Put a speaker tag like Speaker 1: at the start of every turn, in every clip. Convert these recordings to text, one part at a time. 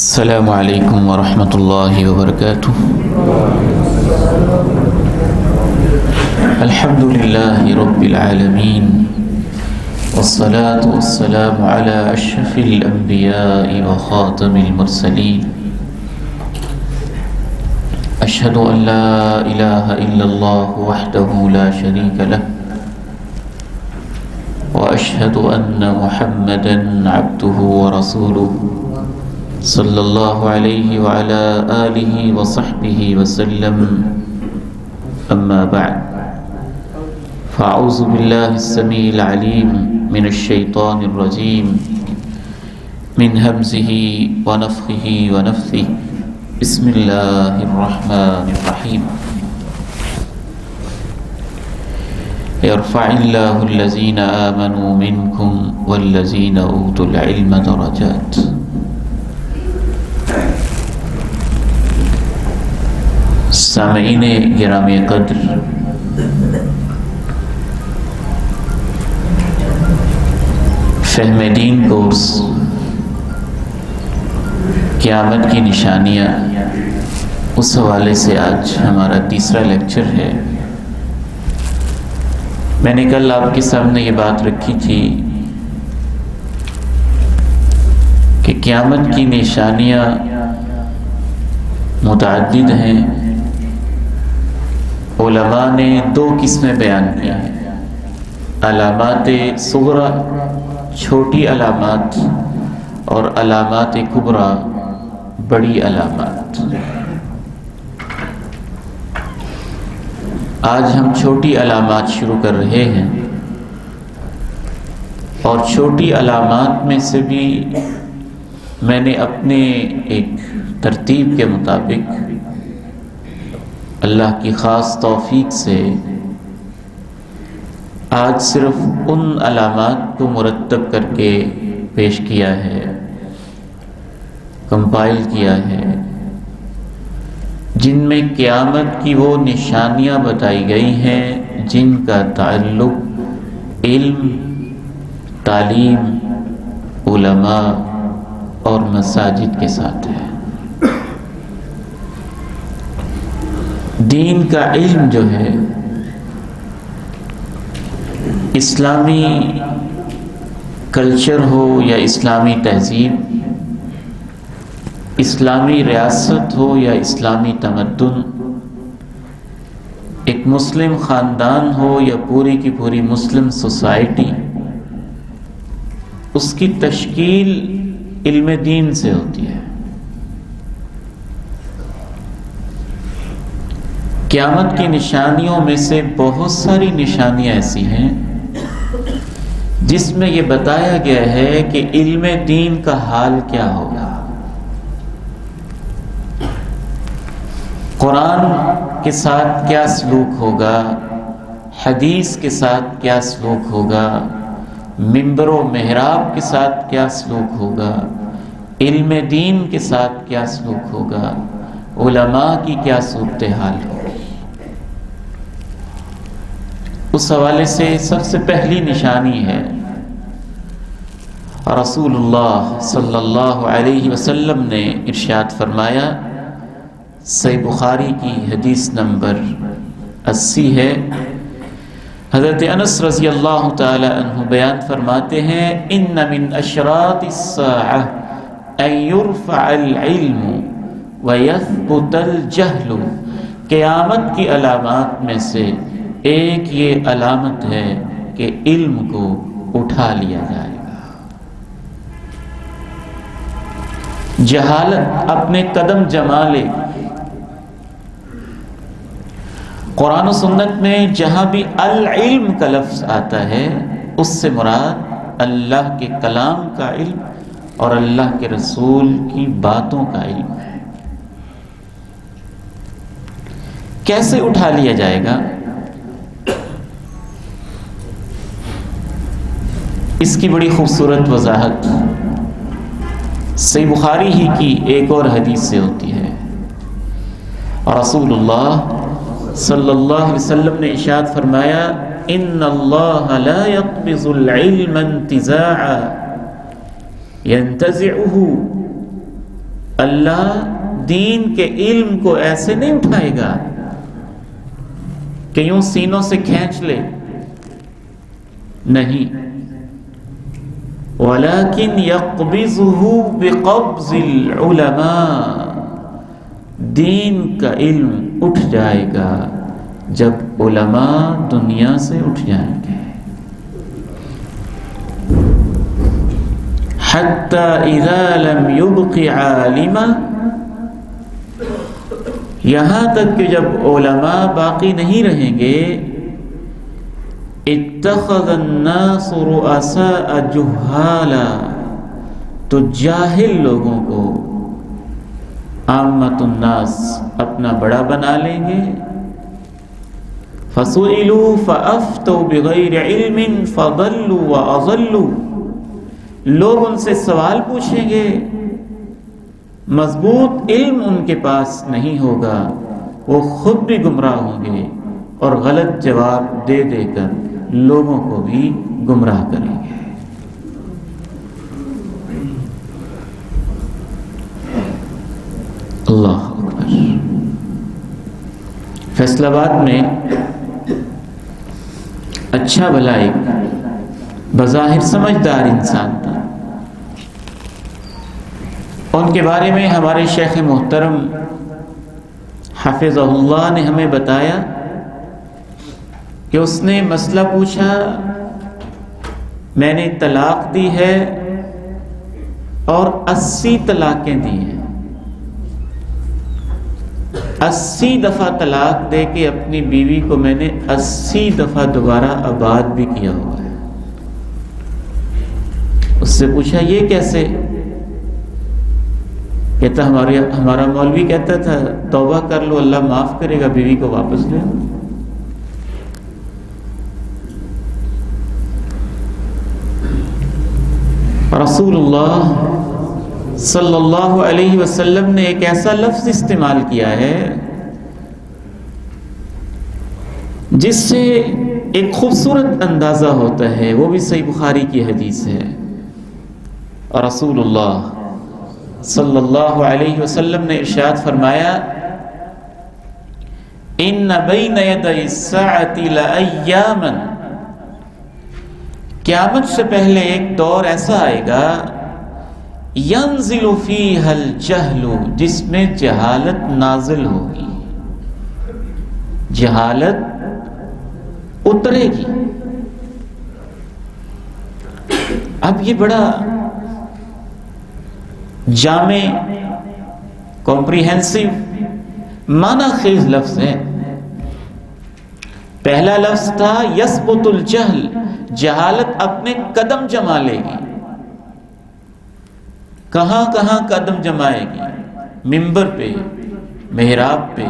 Speaker 1: السلام علیکم ورحمۃ اللہ وبرکاتہ۔ الحمد للہ رب العالمین، والصلاة والسلام علی اشرف الانبیاء وخاتم المرسلین، اشہد ان لا الہ الا اللہ وحدہ لا شریک لہ، واشہد ان محمدا عبدہ ورسولہ صلی اللہ علیہ وعلى آلہ وصحبہ وسلم، اما بعد فاعوذ باللہ السمیع العلیم من الشیطان الرجیم، من ہمزہ ونفخہ ونفثہ، بسم اللہ الرحمن الرحیم۔ یرفع اللہ الذین آمنوا منکم والذین اوتوا العلم درجات۔ سامعین گرامی قدر، فہم دین کورس قیامت کی نشانیاں، اس حوالے سے آج ہمارا تیسرا لیکچر ہے۔ میں نے کل آپ کے سامنے یہ بات رکھی تھی کہ قیامت کی نشانیاں متعدد ہیں۔ علماء نے دو قسمیں بیان کی ہیں، علامات صغریٰ چھوٹی علامات، اور علامات کبریٰ بڑی علامات۔ آج ہم چھوٹی علامات شروع کر رہے ہیں، اور چھوٹی علامات میں سے بھی میں نے اپنے ایک ترتیب کے مطابق اللہ کی خاص توفیق سے آج صرف ان علامات کو مرتب کر کے پیش کیا ہے، کمپائل کیا ہے، جن میں قیامت کی وہ نشانیاں بتائی گئی ہیں جن کا تعلق علم، تعلیم، علماء اور مساجد کے ساتھ ہے۔ دین کا علم جو ہے، اسلامی کلچر ہو یا اسلامی تہذیب، اسلامی ریاست ہو یا اسلامی تمدن، ایک مسلم خاندان ہو یا پوری کی پوری مسلم سوسائٹی، اس کی تشکیل علم دین سے ہوتی ہے۔ قیامت کی نشانیوں میں سے بہت ساری نشانیاں ایسی ہیں جس میں یہ بتایا گیا ہے کہ علم دین کا حال کیا ہوگا، قرآن کے ساتھ کیا سلوک ہوگا، حدیث کے ساتھ کیا سلوک ہوگا، منبر و محراب کے ساتھ کیا سلوک ہوگا، علم دین کے ساتھ کیا سلوک ہوگا، علماء کی کیا صورتحال ہوگی۔ اس حوالے سے سب سے پہلی نشانی ہے، رسول اللہ صلی اللہ علیہ وسلم نے ارشاد فرمایا، صحیح بخاری کی حدیث نمبر 80 ہے، حضرت انس رضی اللہ تعالی عنہ بیان فرماتے ہیں، ان من اشراط الساعہ ان یرفع العلم ویثبت الجہل۔ قیامت کی علامات میں سے ایک یہ علامت ہے کہ علم کو اٹھا لیا جائے گا، جہالت اپنے قدم جما لے گی۔ قرآن و سنت میں جہاں بھی العلم کا لفظ آتا ہے، اس سے مراد اللہ کے کلام کا علم اور اللہ کے رسول کی باتوں کا علم ہے۔ کیسے اٹھا لیا جائے گا؟ اس کی بڑی خوبصورت وضاحت صحیح بخاری ہی کی ایک اور حدیث سے ہوتی ہے، اور رسول اللہ صلی اللہ علیہ وسلم نے ارشاد فرمایا، ان اللہ لا يقبض العلم انتزاعا ينتزعه اللہ دین کے علم کو ایسے نہیں اٹھائے گا کہ یوں سینوں سے کھینچ لے، نہیں، وَلَكِنْ يَقْبِضُهُ بِقَبْضِ الْعُلَمَاءِ، دین کا علم اٹھ جائے گا جب علماء دنیا سے اٹھ جائیں گے۔ حَتَّى إِذَا لَمْ يُبْقِ عَالِمًا، یہاں تک کہ جب علماء باقی نہیں رہیں گے، اتخذ الناس رؤساء جہالا، تو جاہل لوگوں کو عامت الناس اپنا بڑا بنا لیں گے۔ فسئلوا فافتوا بغیر علم فضلوا واضلوا، لوگ ان سے سوال پوچھیں گے، مضبوط علم ان کے پاس نہیں ہوگا، وہ خود بھی گمراہ ہوں گے اور غلط جواب دے دے کر لوگوں کو بھی گمراہ کریں گے۔ اللہ اکبر۔ فیصل آباد میں اچھا بھلا ایک بظاہر سمجھدار انسان تھا، ان کے بارے میں ہمارے شیخ محترم حفظہ اللہ نے ہمیں بتایا کہ اس نے مسئلہ پوچھا، میں نے طلاق دی ہے اور 80 طلاقیں دی ہیں، 80 دفعہ طلاق دے کے اپنی بیوی کو میں نے 80 دفعہ دوبارہ آباد بھی کیا ہوا ہے۔ اس سے پوچھا یہ کیسے؟ کہتا ہمارا مولوی کہتا تھا توبہ کر لو اللہ معاف کرے گا، بیوی کو واپس لے لو۔ رسول اللہ صلی اللہ علیہ وسلم نے ایک ایسا لفظ استعمال کیا ہے جس سے ایک خوبصورت اندازہ ہوتا ہے، وہ بھی صحیح بخاری کی حدیث ہے۔ رسول اللہ صلی اللہ علیہ وسلم نے ارشاد فرمایا، ان بین یدی الساعۃ لایاما، قیامت سے پہلے ایک دور ایسا آئے گا، ینزل فیہا الجہل، جس میں جہالت نازل ہوگی، جہالت اترے گی۔ اب یہ بڑا جامع کمپریہنسو معنی خیز لفظ ہے۔ پہلا لفظ تھا یثبت الجہل، جہالت اپنے قدم جما لے گی۔ کہاں کہاں قدم جمائے گی؟ منبر پہ، محراب پہ،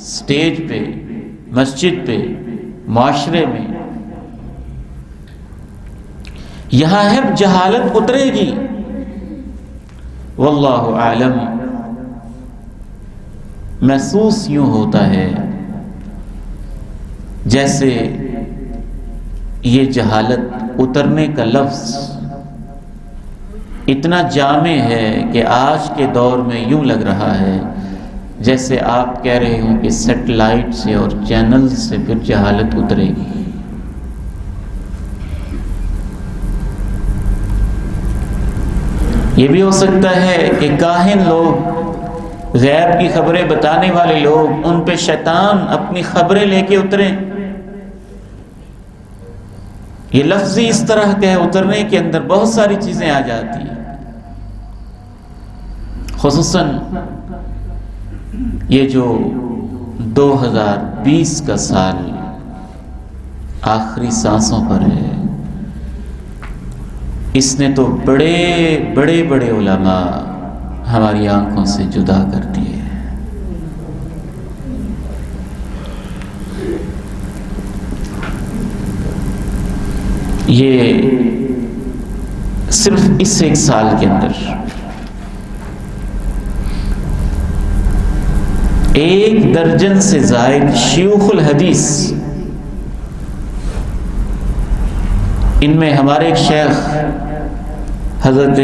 Speaker 1: سٹیج پہ، مسجد پہ، معاشرے میں، یہاں ہے جہالت اترے گی۔ واللہ اعلم، محسوس یوں ہوتا ہے جیسے یہ جہالت اترنے کا لفظ اتنا جامع ہے کہ آج کے دور میں یوں لگ رہا ہے جیسے آپ کہہ رہے ہوں کہ سیٹلائٹ سے اور چینل سے پھر جہالت اترے گی۔ یہ بھی ہو سکتا ہے کہ کاہن لوگ، غیب کی خبریں بتانے والے لوگ، ان پہ شیطان اپنی خبریں لے کے اتریں۔ یہ لفظ ہی اس طرح کا ہے، اترنے کے اندر بہت ساری چیزیں آ جاتی ہیں، خصوصاً یہ جو 2020 کا سال آخری سانسوں پر ہے، اس نے تو بڑے بڑے بڑے علماء ہماری آنکھوں سے جدا کر دیے۔ یہ صرف اس ایک سال کے اندر 1 درجن سے زائد شیوخ الحدیث، ان میں ہمارے ایک شیخ حضرت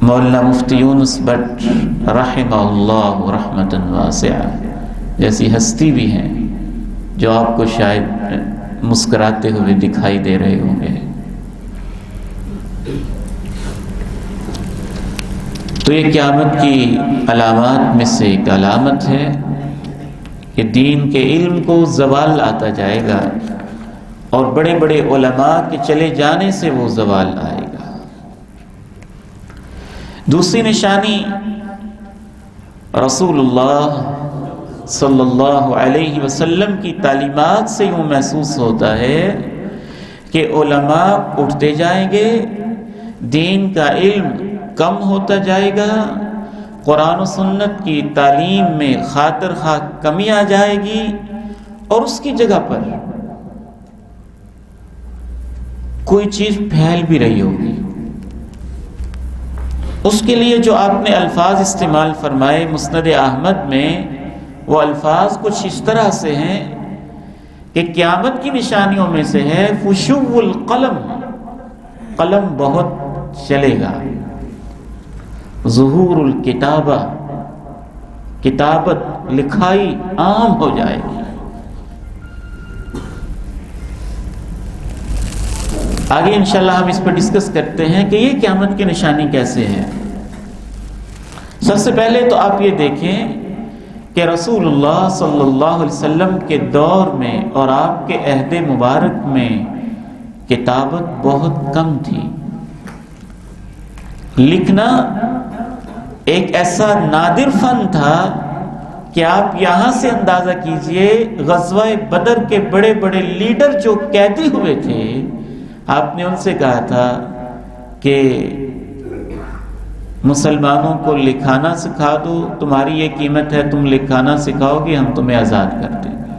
Speaker 1: مولانا مفتی یونس بٹ رحمہ اللہ رحمۃ واسعہ جیسی ہستی بھی ہیں جو آپ کو شاید مسکراتے ہوئے دکھائی دے رہے ہوں گے. تو یہ قیامت کی علامات میں سے ایک علامت ہے کہ دین کے علم کو زوال آتا جائے گا اور بڑے بڑے علماء کے چلے جانے سے وہ زوال آئے گا. دوسری نشانی رسول اللہ صلی اللہ علیہ وسلم کی تعلیمات سے یوں محسوس ہوتا ہے کہ علماء اٹھتے جائیں گے، دین کا علم کم ہوتا جائے گا، قرآن و سنت کی تعلیم میں خاطر خواہ کمی آ جائے گی، اور اس کی جگہ پر کوئی چیز پھیل بھی رہی ہوگی. اس کے لیے جو آپ نے الفاظ استعمال فرمائے مسند احمد میں، وہ الفاظ کچھ اس طرح سے ہیں کہ قیامت کی نشانیوں میں سے ہے فشو القلم، قلم بہت چلے گا. ظہور الکتابہ، کتابت لکھائی عام ہو جائے گی. آگے انشاءاللہ ہم اس پر ڈسکس کرتے ہیں کہ یہ قیامت کی نشانی کیسے ہے. سب سے پہلے تو آپ یہ دیکھیں کہ رسول اللہ صلی اللہ علیہ وسلم کے دور میں اور آپ کے عہد مبارک میں کتابت بہت کم تھی. لکھنا ایک ایسا نادر فن تھا کہ آپ یہاں سے اندازہ کیجئے غزوہ بدر کے بڑے بڑے لیڈر جو قیدی ہوئے تھے، آپ نے ان سے کہا تھا کہ مسلمانوں کو لکھانا سکھا دو، تمہاری یہ قیمت ہے، تم لکھانا سکھاؤ گے ہم تمہیں آزاد کر دیں گے،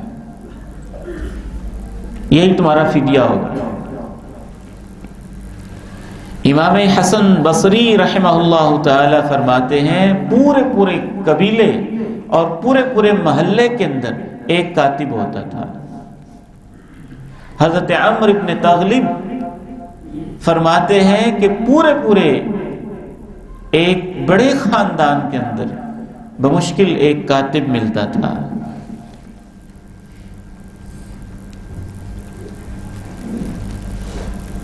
Speaker 1: یہی تمہارا فدیہ ہوگا. امام حسن بصری رحمہ اللہ تعالی فرماتے ہیں پورے پورے قبیلے اور پورے پورے محلے کے اندر ایک کاتب ہوتا تھا. حضرت عمرو بن تغلب فرماتے ہیں کہ پورے پورے ایک بڑے خاندان کے اندر بمشکل ایک کاتب ملتا تھا.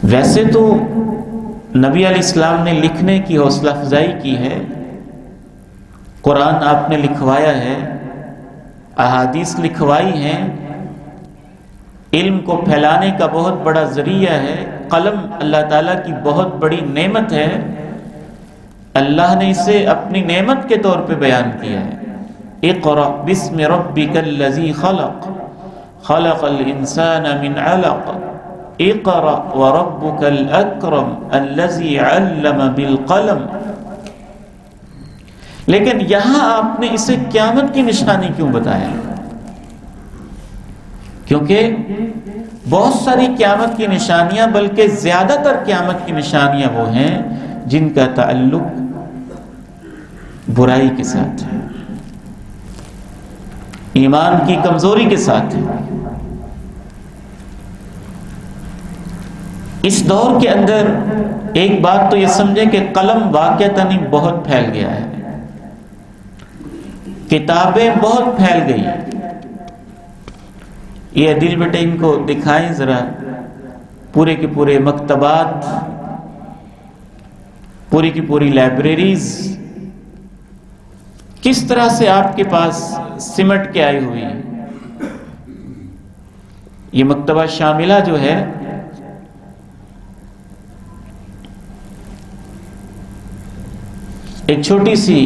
Speaker 1: ویسے تو نبی علیہ السلام نے لکھنے کی حوصلہ افزائی کی ہے، قرآن آپ نے لکھوایا ہے، احادیث لکھوائی ہیں، علم کو پھیلانے کا بہت بڑا ذریعہ ہے. قلم اللہ تعالیٰ کی بہت بڑی نعمت ہے، اللہ نے اسے اپنی نعمت کے طور پہ بیان کیا ہے. اقرأ بسم ربک الذی خلق خلق الانسان من علق اقرأ وربک الاکرم الذی علم بالقلم. لیکن یہاں آپ نے اسے قیامت کی نشانی کیوں بتایا؟ کیونکہ بہت ساری قیامت کی نشانیاں، بلکہ زیادہ تر قیامت کی نشانیاں وہ ہیں جن کا تعلق برائی کے ساتھ ہے، ایمان کی کمزوری کے ساتھ ہے. اس دور کے اندر ایک بات تو یہ سمجھے کہ قلم واقعتاً بہت پھیل گیا ہے، کتابیں بہت پھیل گئی. یہ عدیل بیٹے ان کو دکھائیں ذرا، پورے کے پورے مکتبات، پوری کی پوری لائبریریز کس طرح سے آپ کے پاس سمٹ کے آئی ہوئی ہیں. یہ مکتبہ شاملہ جو ہے ایک چھوٹی سی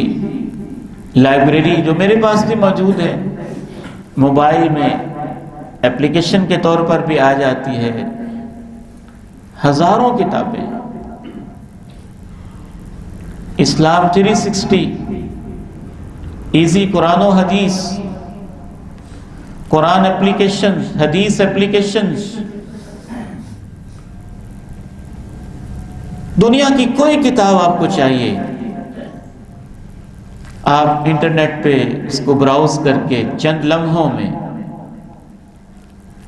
Speaker 1: لائبریری جو میرے پاس بھی موجود ہے، موبائل میں ایپلیکیشن کے طور پر بھی آ جاتی ہے، ہزاروں کتابیں. اسلام 360، ایزی قرآن و حدیث، قرآن ایپلیکیشن، حدیث ایپلیکیشن. دنیا کی کوئی کتاب آپ کو چاہیے، آپ انٹرنیٹ پہ اس کو براؤز کر کے چند لمحوں میں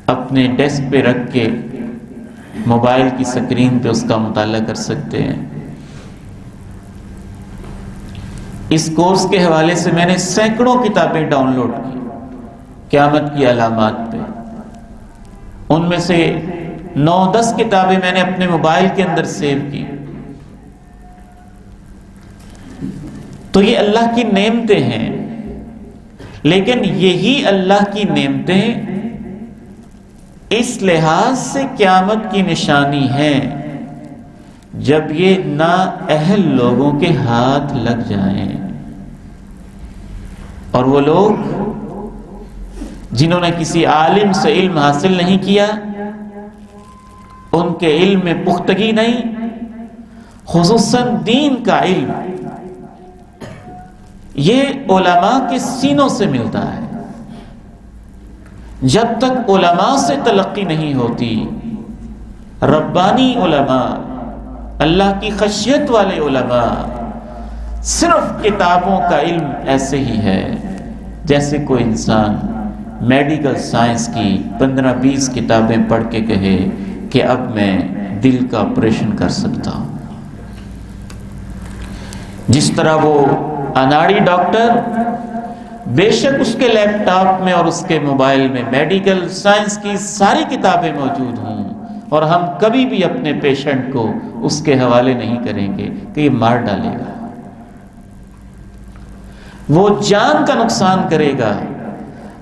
Speaker 1: اپنے ڈیسک پہ رکھ کے موبائل کی سکرین پہ اس کا مطالعہ کر سکتے ہیں. اس کورس کے حوالے سے میں نے سینکڑوں کتابیں ڈاؤن لوڈ کی قیامت کی علامات پہ. ان میں سے 9-10 کتابیں میں نے اپنے موبائل کے اندر سیو کی. تو یہ اللہ کی نعمتیں ہیں، لیکن یہی اللہ کی نعمتیں اس لحاظ سے قیامت کی نشانی ہے جب یہ نااہل لوگوں کے ہاتھ لگ جائیں، اور وہ لوگ جنہوں نے کسی عالم سے علم حاصل نہیں کیا، ان کے علم میں پختگی نہیں، خصوصاً دین کا علم یہ علماء کے سینوں سے ملتا ہے. جب تک علماء سے تلقی نہیں ہوتی، ربانی علماء، اللہ کی خشیت والے علماء، صرف کتابوں کا علم ایسے ہی ہے جیسے کوئی انسان میڈیکل سائنس کی 15-20 کتابیں پڑھ کے کہے کہ اب میں دل کا آپریشن کر سکتا ہوں. جس طرح وہ اناڑی ڈاکٹر بے شک اس کے لیپ ٹاپ میں اور اس کے موبائل میں میڈیکل سائنس کی ساری کتابیں موجود ہوں، اور ہم کبھی بھی اپنے پیشنٹ کو اس کے حوالے نہیں کریں گے کہ یہ مار ڈالے گا، وہ جان کا نقصان کرے گا.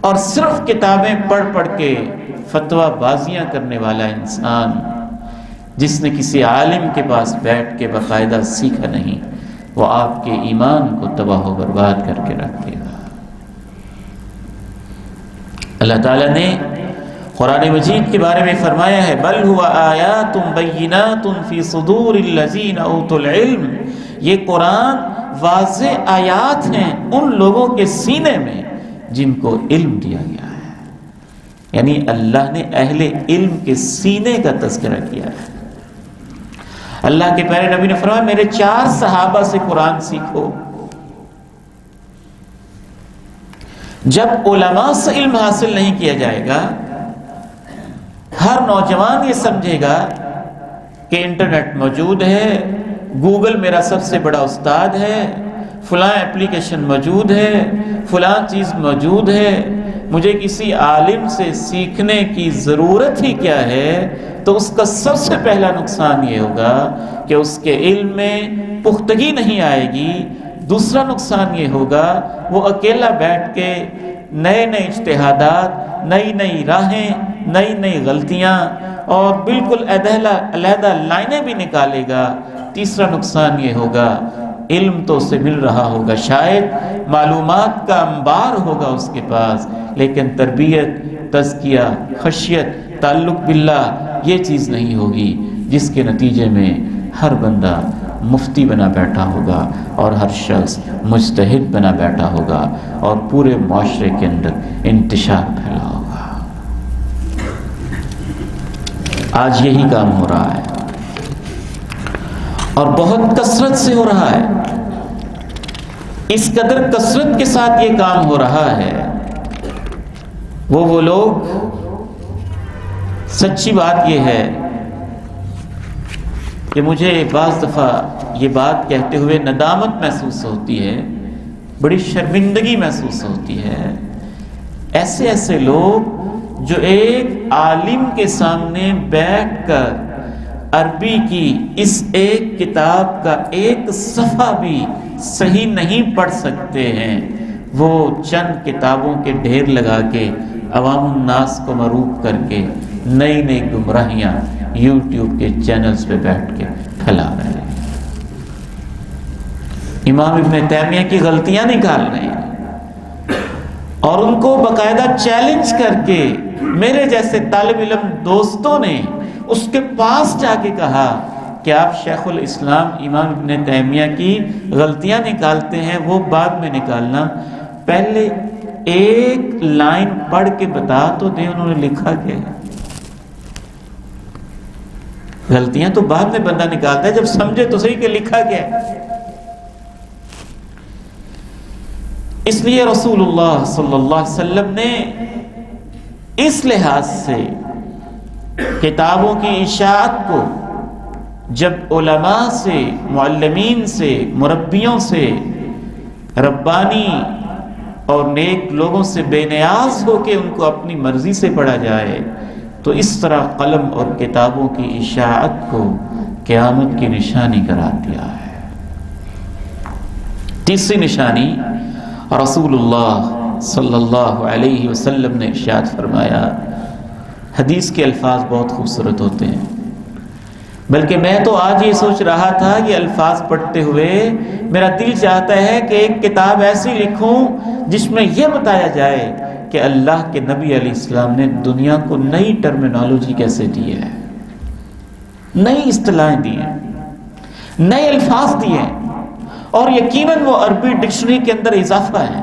Speaker 1: اور صرف کتابیں پڑھ پڑھ کے فتویٰ بازیاں کرنے والا انسان، جس نے کسی عالم کے پاس بیٹھ کے باقاعدہ سیکھا نہیں، وہ آپ کے ایمان کو تباہ و برباد کر کے رکھ دے گا. اللہ تعالیٰ نے قرآن مجید کے بارے میں فرمایا ہے بل هو آیات بینات فی صدور الذین اوتوا العلم، یہ قرآن واضح آیات ہیں ان لوگوں کے سینے میں جن کو علم دیا گیا ہے. یعنی اللہ نے اہل علم کے سینے کا تذکرہ کیا ہے. اللہ کے پیارے نبی نے فرمایا میرے 4 صحابہ سے قرآن سیکھو. جب علماء سے علم حاصل نہیں کیا جائے گا، ہر نوجوان یہ سمجھے گا کہ انٹرنیٹ موجود ہے، گوگل میرا سب سے بڑا استاد ہے، فلاں اپلیکیشن موجود ہے، فلاں چیز موجود ہے، مجھے کسی عالم سے سیکھنے کی ضرورت ہی کیا ہے. تو اس کا سب سے پہلا نقصان یہ ہوگا کہ اس کے علم میں پختگی نہیں آئے گی. دوسرا نقصان یہ ہوگا وہ اکیلا بیٹھ کے نئے نئے اجتہادات، نئی نئی راہیں، نئی نئی غلطیاں اور بالکل علیحدہ لائنیں بھی نکالے گا. تیسرا نقصان یہ ہوگا علم تو اسے مل رہا ہوگا، شاید معلومات کا انبار ہوگا اس کے پاس، لیکن تربیت، تزکیہ، خشیت، تعلق باللہ یہ چیز نہیں ہوگی، جس کے نتیجے میں ہر بندہ مفتی بنا بیٹھا ہوگا اور ہر شخص مجتہد بنا بیٹھا ہوگا اور پورے معاشرے کے اندر انتشار پھیلا ہوگا. آج یہی کام ہو رہا ہے اور بہت کثرت سے ہو رہا ہے. اس قدر کثرت کے ساتھ یہ کام ہو رہا ہے. وہ لوگ، سچی بات یہ ہے کہ مجھے بعض دفعہ یہ بات کہتے ہوئے ندامت محسوس ہوتی ہے، بڑی شرمندگی محسوس ہوتی ہے. ایسے لوگ جو ایک عالم کے سامنے بیٹھ کر عربی کی اس ایک کتاب کا ایک صفحہ بھی صحیح نہیں پڑھ سکتے ہیں، وہ چند کتابوں کے ڈھیر لگا کے عوام الناس کو مروب کر کے نئی نئی گمراہیاں یوٹیوب کے چینلز پہ بیٹھ کے پھیلا رہے ہیں. امام ابن تیمیہ کی غلطیاں نکال رہے ہیں اور ان کو باقاعدہ چیلنج کر کے میرے جیسے طالب علم دوستوں نے اس کے پاس جا کے کہا کہ آپ شیخ الاسلام امام ابن تیمیہ کی غلطیاں نکالتے ہیں، وہ بعد میں نکالنا، پہلے ایک لائن پڑھ کے بتا تو دیں انہوں نے لکھا کیا ہے. غلطیاں تو بعد میں بندہ نکالتا ہے، جب سمجھے تو صحیح کہ لکھا کیا ہے. اس لیے رسول اللہ صلی اللہ علیہ وسلم نے اس لحاظ سے کتابوں کی اشاعت کو جب علماء سے، معلمین سے، مربیوں سے ربانی اور نیک لوگوں سے بے نیاز ہو کے ان کو اپنی مرضی سے پڑھا جائے، تو اس طرح قلم اور کتابوں کی اشاعت کو قیامت کی نشانی قرار دیا ہے۔ تیسری نشانی، رسول اللہ صلی اللہ علیہ وسلم نے ارشاد فرمایا، حدیث کے الفاظ بہت خوبصورت ہوتے ہیں، بلکہ میں تو آج یہ سوچ رہا تھا یہ الفاظ پڑھتے ہوئے میرا دل چاہتا ہے کہ ایک کتاب ایسی لکھوں جس میں یہ بتایا جائے کہ اللہ کے نبی علیہ السلام نے دنیا کو نئی ٹرمینالوجی کیسے دی ہے، نئی اصطلاحیں دی ہیں، نئے الفاظ دیے ہیں، اور یقیناً وہ عربی ڈکشنری کے اندر اضافہ ہے،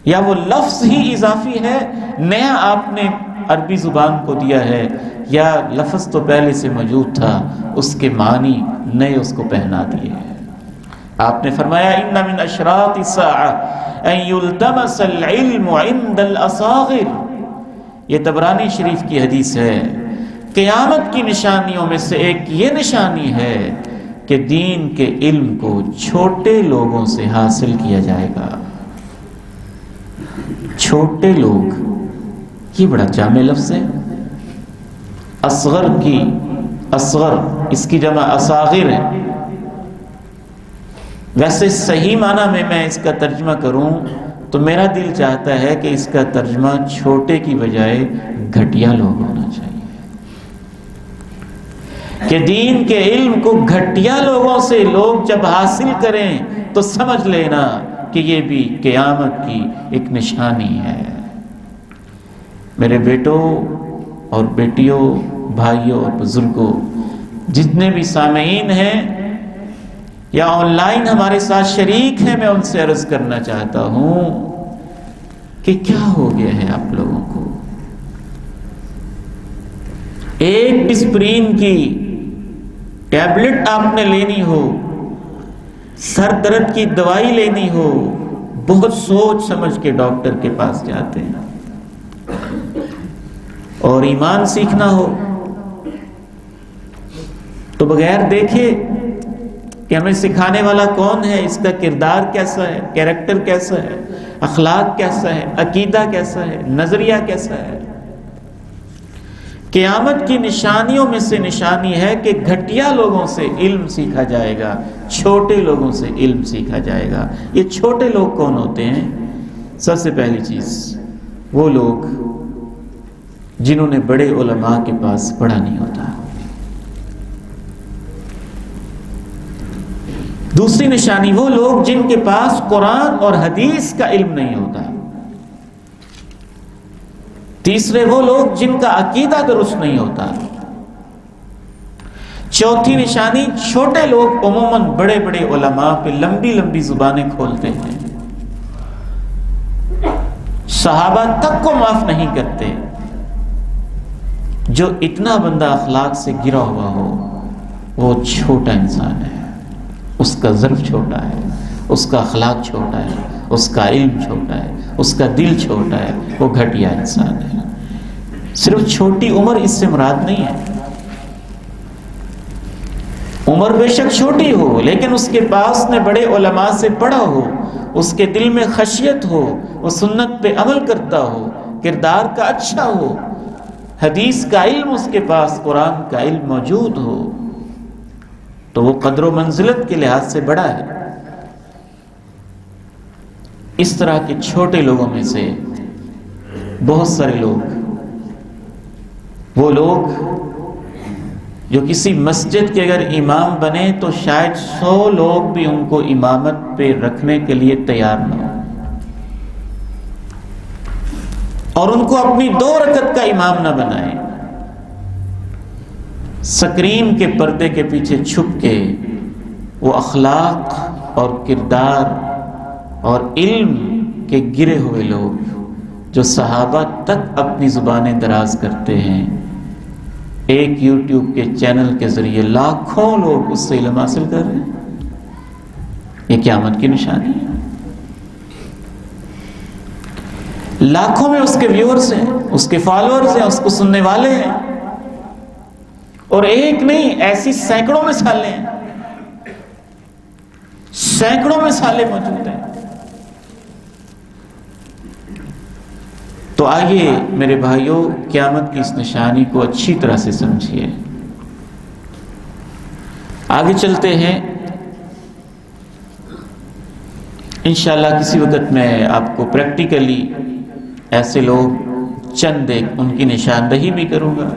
Speaker 1: یا وہ لفظ ہی اضافی ہے، نیا آپ نے عربی زبان کو دیا ہے، یا لفظ تو پہلے سے موجود تھا، اس کے معنی نئے اس کو پہنا دیے ہیں۔ آپ نے فرمایا ان من اشراط الساعة ان يلتمس العلم عند الاصاغر، یہ طبرانی شریف کی حدیث ہے، قیامت کی نشانیوں میں سے ایک یہ نشانی ہے کہ دین کے علم کو چھوٹے لوگوں سے حاصل کیا جائے گا۔ چھوٹے لوگ، یہ بڑا جامع لفظ ہے۔ اصغر اس کی جمع اصاغر ہے۔ ویسے صحیح معنی میں اس کا ترجمہ کروں تو میرا دل چاہتا ہے کہ اس کا ترجمہ چھوٹے کی بجائے گھٹیا لوگ ہونا چاہیے، کہ دین کے علم کو گھٹیا لوگوں سے لوگ جب حاصل کریں تو سمجھ لینا کہ یہ بھی قیامت کی ایک نشانی ہے۔ میرے بیٹوں اور بیٹیوں، بھائیوں اور بزرگوں، جتنے بھی سامعین ہیں یا آن لائن ہمارے ساتھ شریک ہیں، میں ان سے عرض کرنا چاہتا ہوں کہ کیا ہو گیا ہے آپ لوگوں کو؟ ایک ڈسپرین کی ٹیبلٹ آپ نے لینی ہو، سر درد کی دوائی لینی ہو، بہت سوچ سمجھ کے ڈاکٹر کے پاس جاتے ہیں، اور ایمان سیکھنا ہو تو بغیر دیکھے کہ ہمیں سکھانے والا کون ہے، اس کا کردار کیسا ہے، کیریکٹر کیسا ہے، اخلاق کیسا ہے، عقیدہ کیسا ہے، نظریہ کیسا ہے۔ قیامت کی نشانیوں میں سے نشانی ہے کہ گھٹیا لوگوں سے علم سیکھا جائے گا، چھوٹے لوگوں سے علم سیکھا جائے گا۔ یہ چھوٹے لوگ کون ہوتے ہیں؟ سب سے پہلی چیز، وہ لوگ جنہوں نے بڑے علماء کے پاس پڑھا نہیں ہوتا۔ دوسری نشانی، وہ لوگ جن کے پاس قرآن اور حدیث کا علم نہیں ہوتا۔ تیسرے، وہ لوگ جن کا عقیدہ درست نہیں ہوتا۔ چوتھی نشانی، چھوٹے لوگ عموماً بڑے بڑے علماء پہ لمبی لمبی زبانیں کھولتے ہیں، صحابہ تک کو معاف نہیں کرتے۔ جو اتنا بندہ اخلاق سے گرا ہوا ہو وہ چھوٹا انسان ہے، اس کا ظرف چھوٹا ہے، اس کا اخلاق چھوٹا ہے، اس کا علم چھوٹا ہے، اس کا دل چھوٹا ہے، وہ گھٹیا انسان ہے۔ صرف چھوٹی عمر اس سے مراد نہیں ہے، عمر بے شک چھوٹی ہو لیکن اس کے پاس نے بڑے علماء سے پڑھا ہو، اس کے دل میں خشیت ہو، وہ سنت پہ عمل کرتا ہو، کردار کا اچھا ہو، حدیث کا علم اس کے پاس، قرآن کا علم موجود ہو، تو وہ قدر و منزلت کے لحاظ سے بڑا ہے۔ اس طرح کے چھوٹے لوگوں میں سے بہت سارے لوگ، وہ لوگ جو کسی مسجد کے اگر امام بنے تو شاید 100 لوگ بھی ان کو امامت پہ رکھنے کے لیے تیار نہ ہو، اور ان کو اپنی 2 رکعت کا امام نہ بنائیں، سکرین کے پردے کے پیچھے چھپ کے وہ اخلاق اور کردار اور علم کے گرے ہوئے لوگ جو صحابہ تک اپنی زبانیں دراز کرتے ہیں، ایک یوٹیوب کے چینل کے ذریعے لاکھوں لوگ اس سے علم حاصل کر رہے ہیں، یہ قیامت کی نشانی ہے۔ لاکھوں میں اس کے ویورز ہیں، اس کے فالوورز ہیں، اس کو سننے والے ہیں، اور ایک نہیں، ایسی سینکڑوں مثالیں ہیں۔ سینکڑوں مثالیں موجود ہیں۔ تو آئیے میرے بھائیوں، قیامت کی اس نشانی کو اچھی طرح سے سمجھیے۔ آگے چلتے ہیں، انشاءاللہ کسی وقت میں آپ کو پریکٹیکلی ایسے لوگ چند ایک ان کی نشاندہی بھی کروں گا،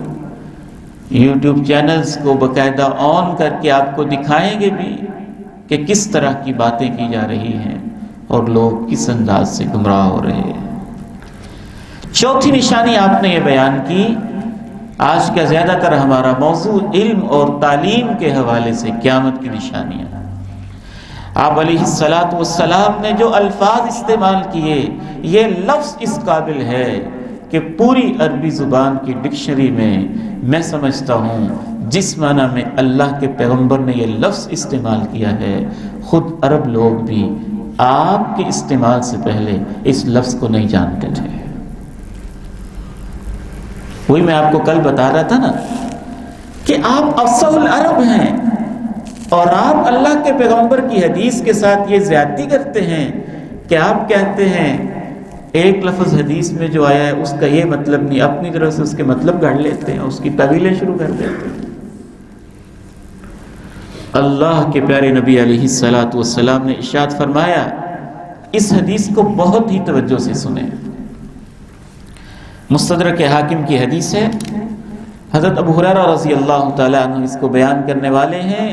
Speaker 1: یوٹیوب چینلز کو باقاعدہ آن کر کے آپ کو دکھائیں گے بھی کہ کس طرح کی باتیں کی جا رہی ہیں اور لوگ کس انداز سے گمراہ ہو رہے ہیں۔ چوتھی نشانی آپ نے یہ بیان کی۔ آج کا زیادہ تر ہمارا موضوع علم اور تعلیم کے حوالے سے قیامت کی نشانیاں۔ آپ علیہ السلام نے جو الفاظ استعمال کیے، یہ لفظ اس قابل ہے کہ پوری عربی زبان کی ڈکشنری میں سمجھتا ہوں جس معنی میں اللہ کے پیغمبر نے یہ لفظ استعمال کیا ہے، خود عرب لوگ بھی آپ کے استعمال سے پہلے اس لفظ کو نہیں جانتے تھے۔ وہی میں آپ کو کل بتا رہا تھا نا کہ آپ افصح العرب ہیں اور آپ اللہ کے پیغمبر کی حدیث کے ساتھ یہ زیادتی کرتے ہیں کہ آپ کہتے ہیں ایک لفظ حدیث میں جو آیا ہے اس کا یہ مطلب نہیں، اپنی طرف سے اس کے مطلب گھڑ لیتے ہیں، اس کی تعویلیں شروع کر دیتے ہیں۔ اللہ کے پیارے نبی علیہ السلام نے ارشاد فرمایا، اس حدیث کو بہت ہی توجہ سے سنیں۔ مستدرک حاکم کی حدیث ہے، حضرت ابو ہریرہ رضی اللہ تعالیٰ عنہ اس کو بیان کرنے والے ہیں۔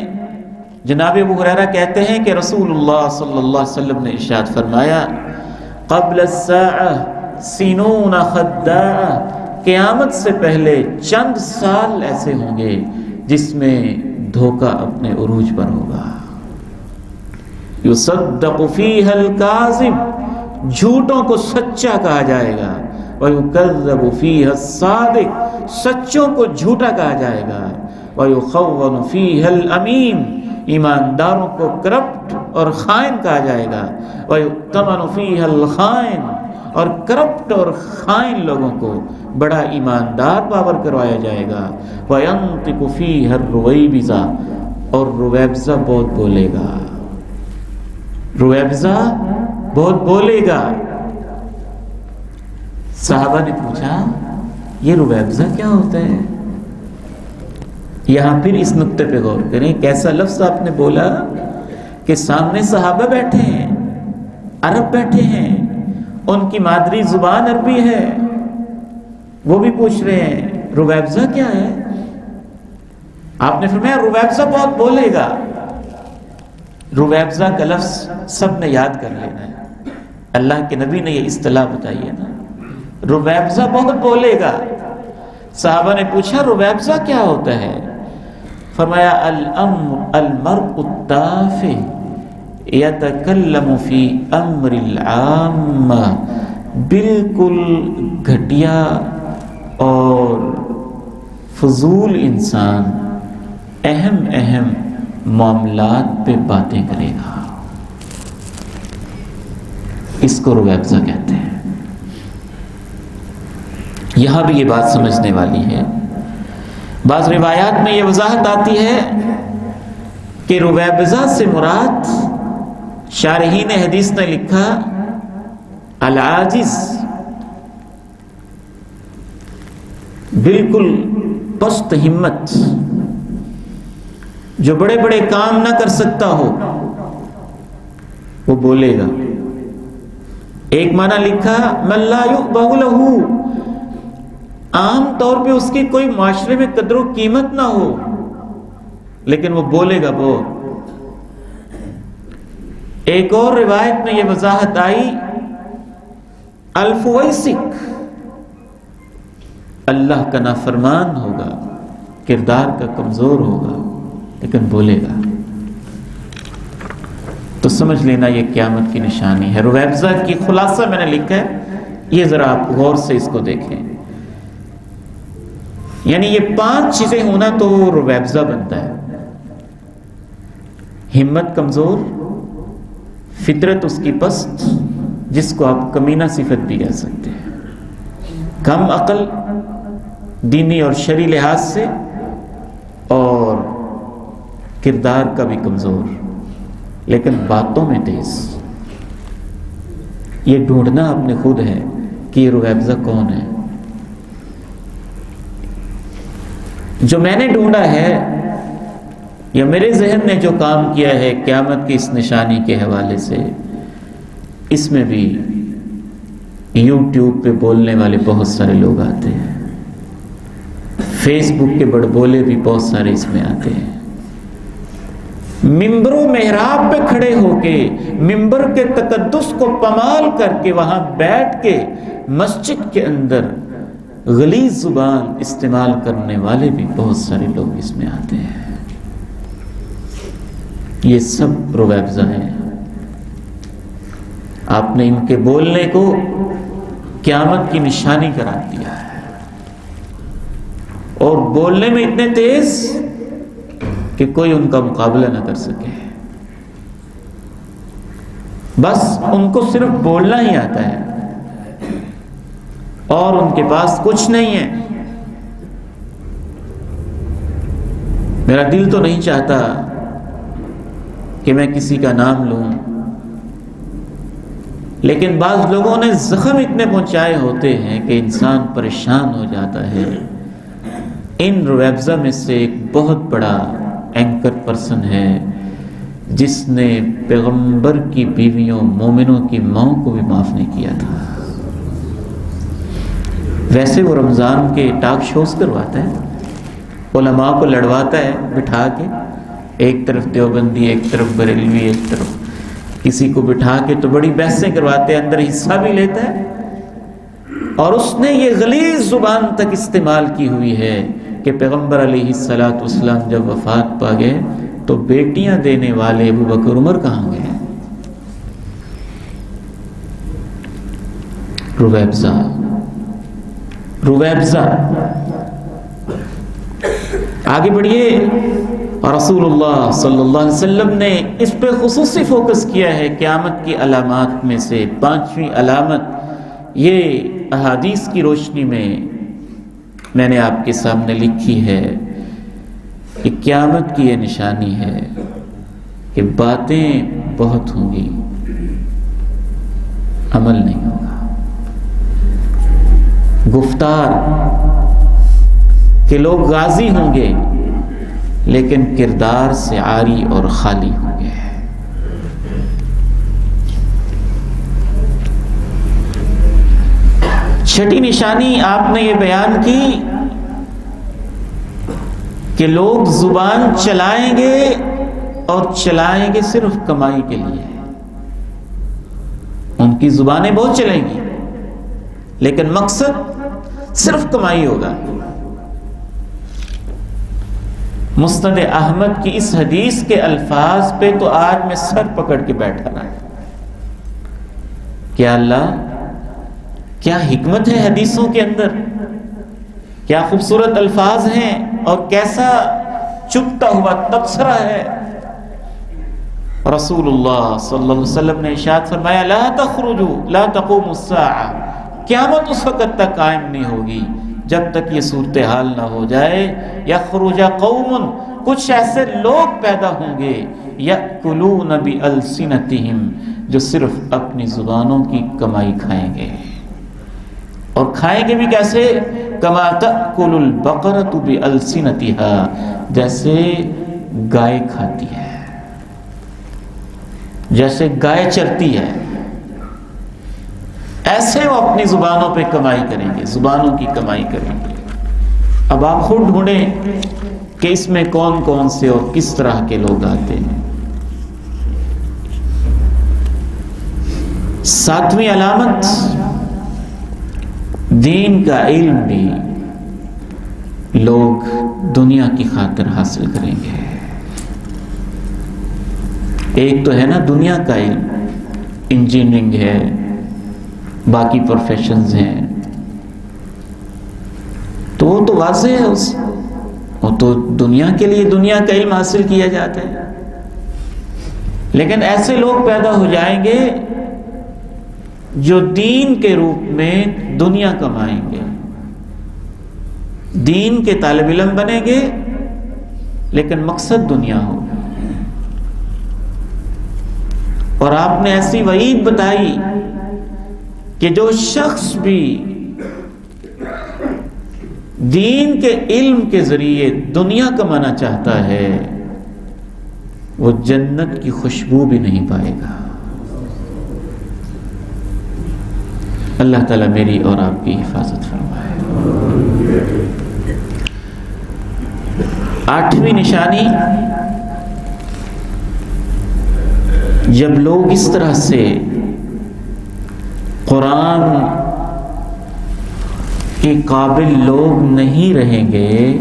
Speaker 1: جناب ابو ہریرہ کہتے ہیں کہ رسول اللہ صلی اللہ علیہ وسلم نے ارشاد فرمایا، قبل الساعہ سنون خداعہ، قیامت سے پہلے چند سال ایسے ہوں گے جس میں دھوکہ اپنے عروج پر ہوگا۔ یصدق فیہا الکاذب، جھوٹوں کو سچا کہا جائے گا، وَيُكَذَّبُ فِيهَا الصَّادِقُ، سچوں کو جھوٹا کہا جائے گا، وَيُخَوَّنُ فِيهَا الْأَمِينُ، ایمانداروں کو کرپٹ اور خائن کہا جائے گا، وَيُؤْتَمَنُ فِيهَا الْخَائِنُ، اور کرپٹ اور خائن لوگوں کو بڑا ایماندار باور کروایا جائے گا، وَيَنطِقُ فِيهَا الرُّوَيْبِضَةُ، اور رویبضہ بہت بولے گا، رویبضہ بہت بولے گا۔ صحابہ نے پوچھا یہ رویبضہ کیا ہوتا ہے؟ یہاں پھر اس نقطے پہ غور کریں، کیسا لفظ آپ نے بولا کہ سامنے صحابہ بیٹھے ہیں، عرب بیٹھے ہیں، ان کی مادری زبان عربی ہے، وہ بھی پوچھ رہے ہیں رویبضہ کیا ہے؟ آپ نے فرمایا رویبضہ بہت بولے گا۔ رویبضہ کا لفظ سب نے یاد کر لینا ہے، اللہ کے نبی نے یہ اصطلاح بتائی ہے نا، رویبضہ بہت بولے گا۔ صحابہ نے پوچھا رویبضہ کیا ہوتا ہے؟ فرمایا المرء التافہ یتکلم فی امر العامہ، بالکل گھٹیا اور فضول انسان اہم معاملات پہ باتیں کرے گا، اس کو رویبضہ کہتے ہیں۔ یہاں بھی یہ بات سمجھنے والی ہے، بعض روایات میں یہ وضاحت آتی ہے کہ رویبضہ سے مراد، شارحین حدیث نے لکھا العاجز، بالکل پست ہمت، جو بڑے بڑے کام نہ کر سکتا ہو وہ بولے گا۔ ایک معنی لکھا من لا یؤبہ لہ، عام طور پہ اس کی کوئی معاشرے میں قدر و قیمت نہ ہو لیکن وہ بولے گا بہت۔ ایک اور روایت میں یہ وضاحت آئی الفویسک، اللہ کا نافرمان ہوگا، کردار کا کمزور ہوگا لیکن بولے گا۔ تو سمجھ لینا یہ قیامت کی نشانی ہے۔ رویبضہ کی خلاصہ میں نے لکھا ہے، یہ ذرا آپ غور سے اس کو دیکھیں، یعنی یہ 5 چیزیں ہونا تو رویبضہ بنتا ہے۔ ہمت کمزور، فطرت اس کی پست، جس کو آپ کمینہ صفت بھی کہہ سکتے ہیں، کم عقل دینی اور شرعی لحاظ سے، اور کردار کا بھی کمزور۔ لیکن باتوں میں تیز. یہ ڈھونڈنا اپنے خود ہے کہ یہ رویبضہ کون ہے. جو میں نے ڈھونڈا ہے یا میرے ذہن نے جو کام کیا ہے قیامت کی اس نشانی کے حوالے سے، اس میں بھی یوٹیوب پہ بولنے والے بہت سارے لوگ آتے ہیں، فیس بک کے بڑ بولے بھی بہت سارے اس میں آتے ہیں. ممبر و محراب پہ کھڑے ہو کے ممبر کے تقدس کو پامال کر کے وہاں بیٹھ کے مسجد کے اندر غلیظ زبان استعمال کرنے والے بھی بہت سارے لوگ اس میں آتے ہیں. یہ سب رویبضہ ہیں. آپ نے ان کے بولنے کو قیامت کی نشانی قرار دیا ہے، اور بولنے میں اتنے تیز کہ کوئی ان کا مقابلہ نہ کر سکے. بس ان کو صرف بولنا ہی آتا ہے اور ان کے پاس کچھ نہیں ہے. میرا دل تو نہیں چاہتا کہ میں کسی کا نام لوں، لیکن بعض لوگوں نے زخم اتنے پہنچائے ہوتے ہیں کہ انسان پریشان ہو جاتا ہے. ان رویبضہ میں سے ایک بہت بڑا اینکر پرسن ہے جس نے پیغمبر کی بیویوں مومنوں کی ماؤں کو بھی معاف نہیں کیا تھا. ویسے وہ رمضان کے ٹاک شوز کرواتا ہے، علماء کو لڑواتا ہے بٹھا کے، ایک طرف دیوبندی، ایک طرف بریلوی، ایک طرف کسی کو بٹھا کے تو بڑی بحثیں کرواتے ہیں، اندر حصہ بھی لیتا ہے. اور اس نے یہ غلیظ زبان تک استعمال کی ہوئی ہے کہ پیغمبر علیہ الصلوۃ والسلام جب وفات پا گئے تو بیٹیاں دینے والے ابو بکر عمر کہاں گئے. رویبضہ رویبضہ. آگے بڑھیے. اور رسول اللہ صلی اللہ علیہ وسلم نے اس پہ خصوصی فوکس کیا ہے. قیامت کی علامات میں سے 5ویں علامت یہ احادیث کی روشنی میں نے آپ کے سامنے لکھی ہے کہ قیامت کی یہ نشانی ہے کہ باتیں بہت ہوں گی، عمل نہیں ہوگا. گفتار کہ لوگ غازی ہوں گے لیکن کردار سے عاری اور خالی ہوں گے. چھٹی نشانی آپ نے یہ بیان کی کہ لوگ زبان چلائیں گے اور چلائیں گے صرف کمائی کے لیے. ان کی زبانیں بہت چلیں گی لیکن مقصد صرف کمائی ہوگا. مسند احمد کی اس حدیث کے الفاظ پہ تو آج میں سر پکڑ کے بیٹھا رہا ہے. کیا اللہ، کیا حکمت ہے حدیثوں کے اندر، کیا خوبصورت الفاظ ہیں اور کیسا چپتا ہوا تبصرہ ہے. رسول اللہ صلی اللہ علیہ وسلم نے ارشاد فرمایا لا تخرجوا لا تقوم الساعہ، قیامت اس وقت تک قائم نہیں ہوگی جب تک یہ صورتحال نہ ہو جائے. یخرج قوم، کچھ ایسے لوگ پیدا ہوں گے یأکلون بألسنتہم، جو صرف اپنی زبانوں کی کمائی کھائیں گے. اور کھائیں گے بھی کیسے؟ کما تأکل البقرۃ بألسنتہا، جیسے گائے کھاتی ہے، جیسے گائے چرتی ہے، ایسے وہ اپنی زبانوں پہ کمائی کریں گے، زبانوں کی کمائی کریں گے. اب آپ خود ڈھونڈیں کہ اس میں کون کون سے اور کس طرح کے لوگ آتے ہیں. 7ویں علامت، دین کا علم بھی لوگ دنیا کی خاطر حاصل کریں گے. ایک تو ہے نا دنیا کا علم، انجینئرنگ ہے، باقی پروفیشنز ہیں، تو وہ تو واضح ہے، وہ تو دنیا کے لیے دنیا کا علم حاصل کیا جاتا ہے. لیکن ایسے لوگ پیدا ہو جائیں گے جو دین کے روپ میں دنیا کمائیں گے، دین کے طالب علم بنیں گے لیکن مقصد دنیا ہوگا. اور آپ نے ایسی وعید بتائی کہ جو شخص بھی دین کے علم کے ذریعے دنیا کمانا چاہتا ہے وہ جنت کی خوشبو بھی نہیں پائے گا۔ اللہ تعالیٰ میری اور آپ کی حفاظت فرمائے۔ 8ویں نشانی، جب لوگ اس طرح سے قرآن کے قابل لوگ نہیں رہیں گے،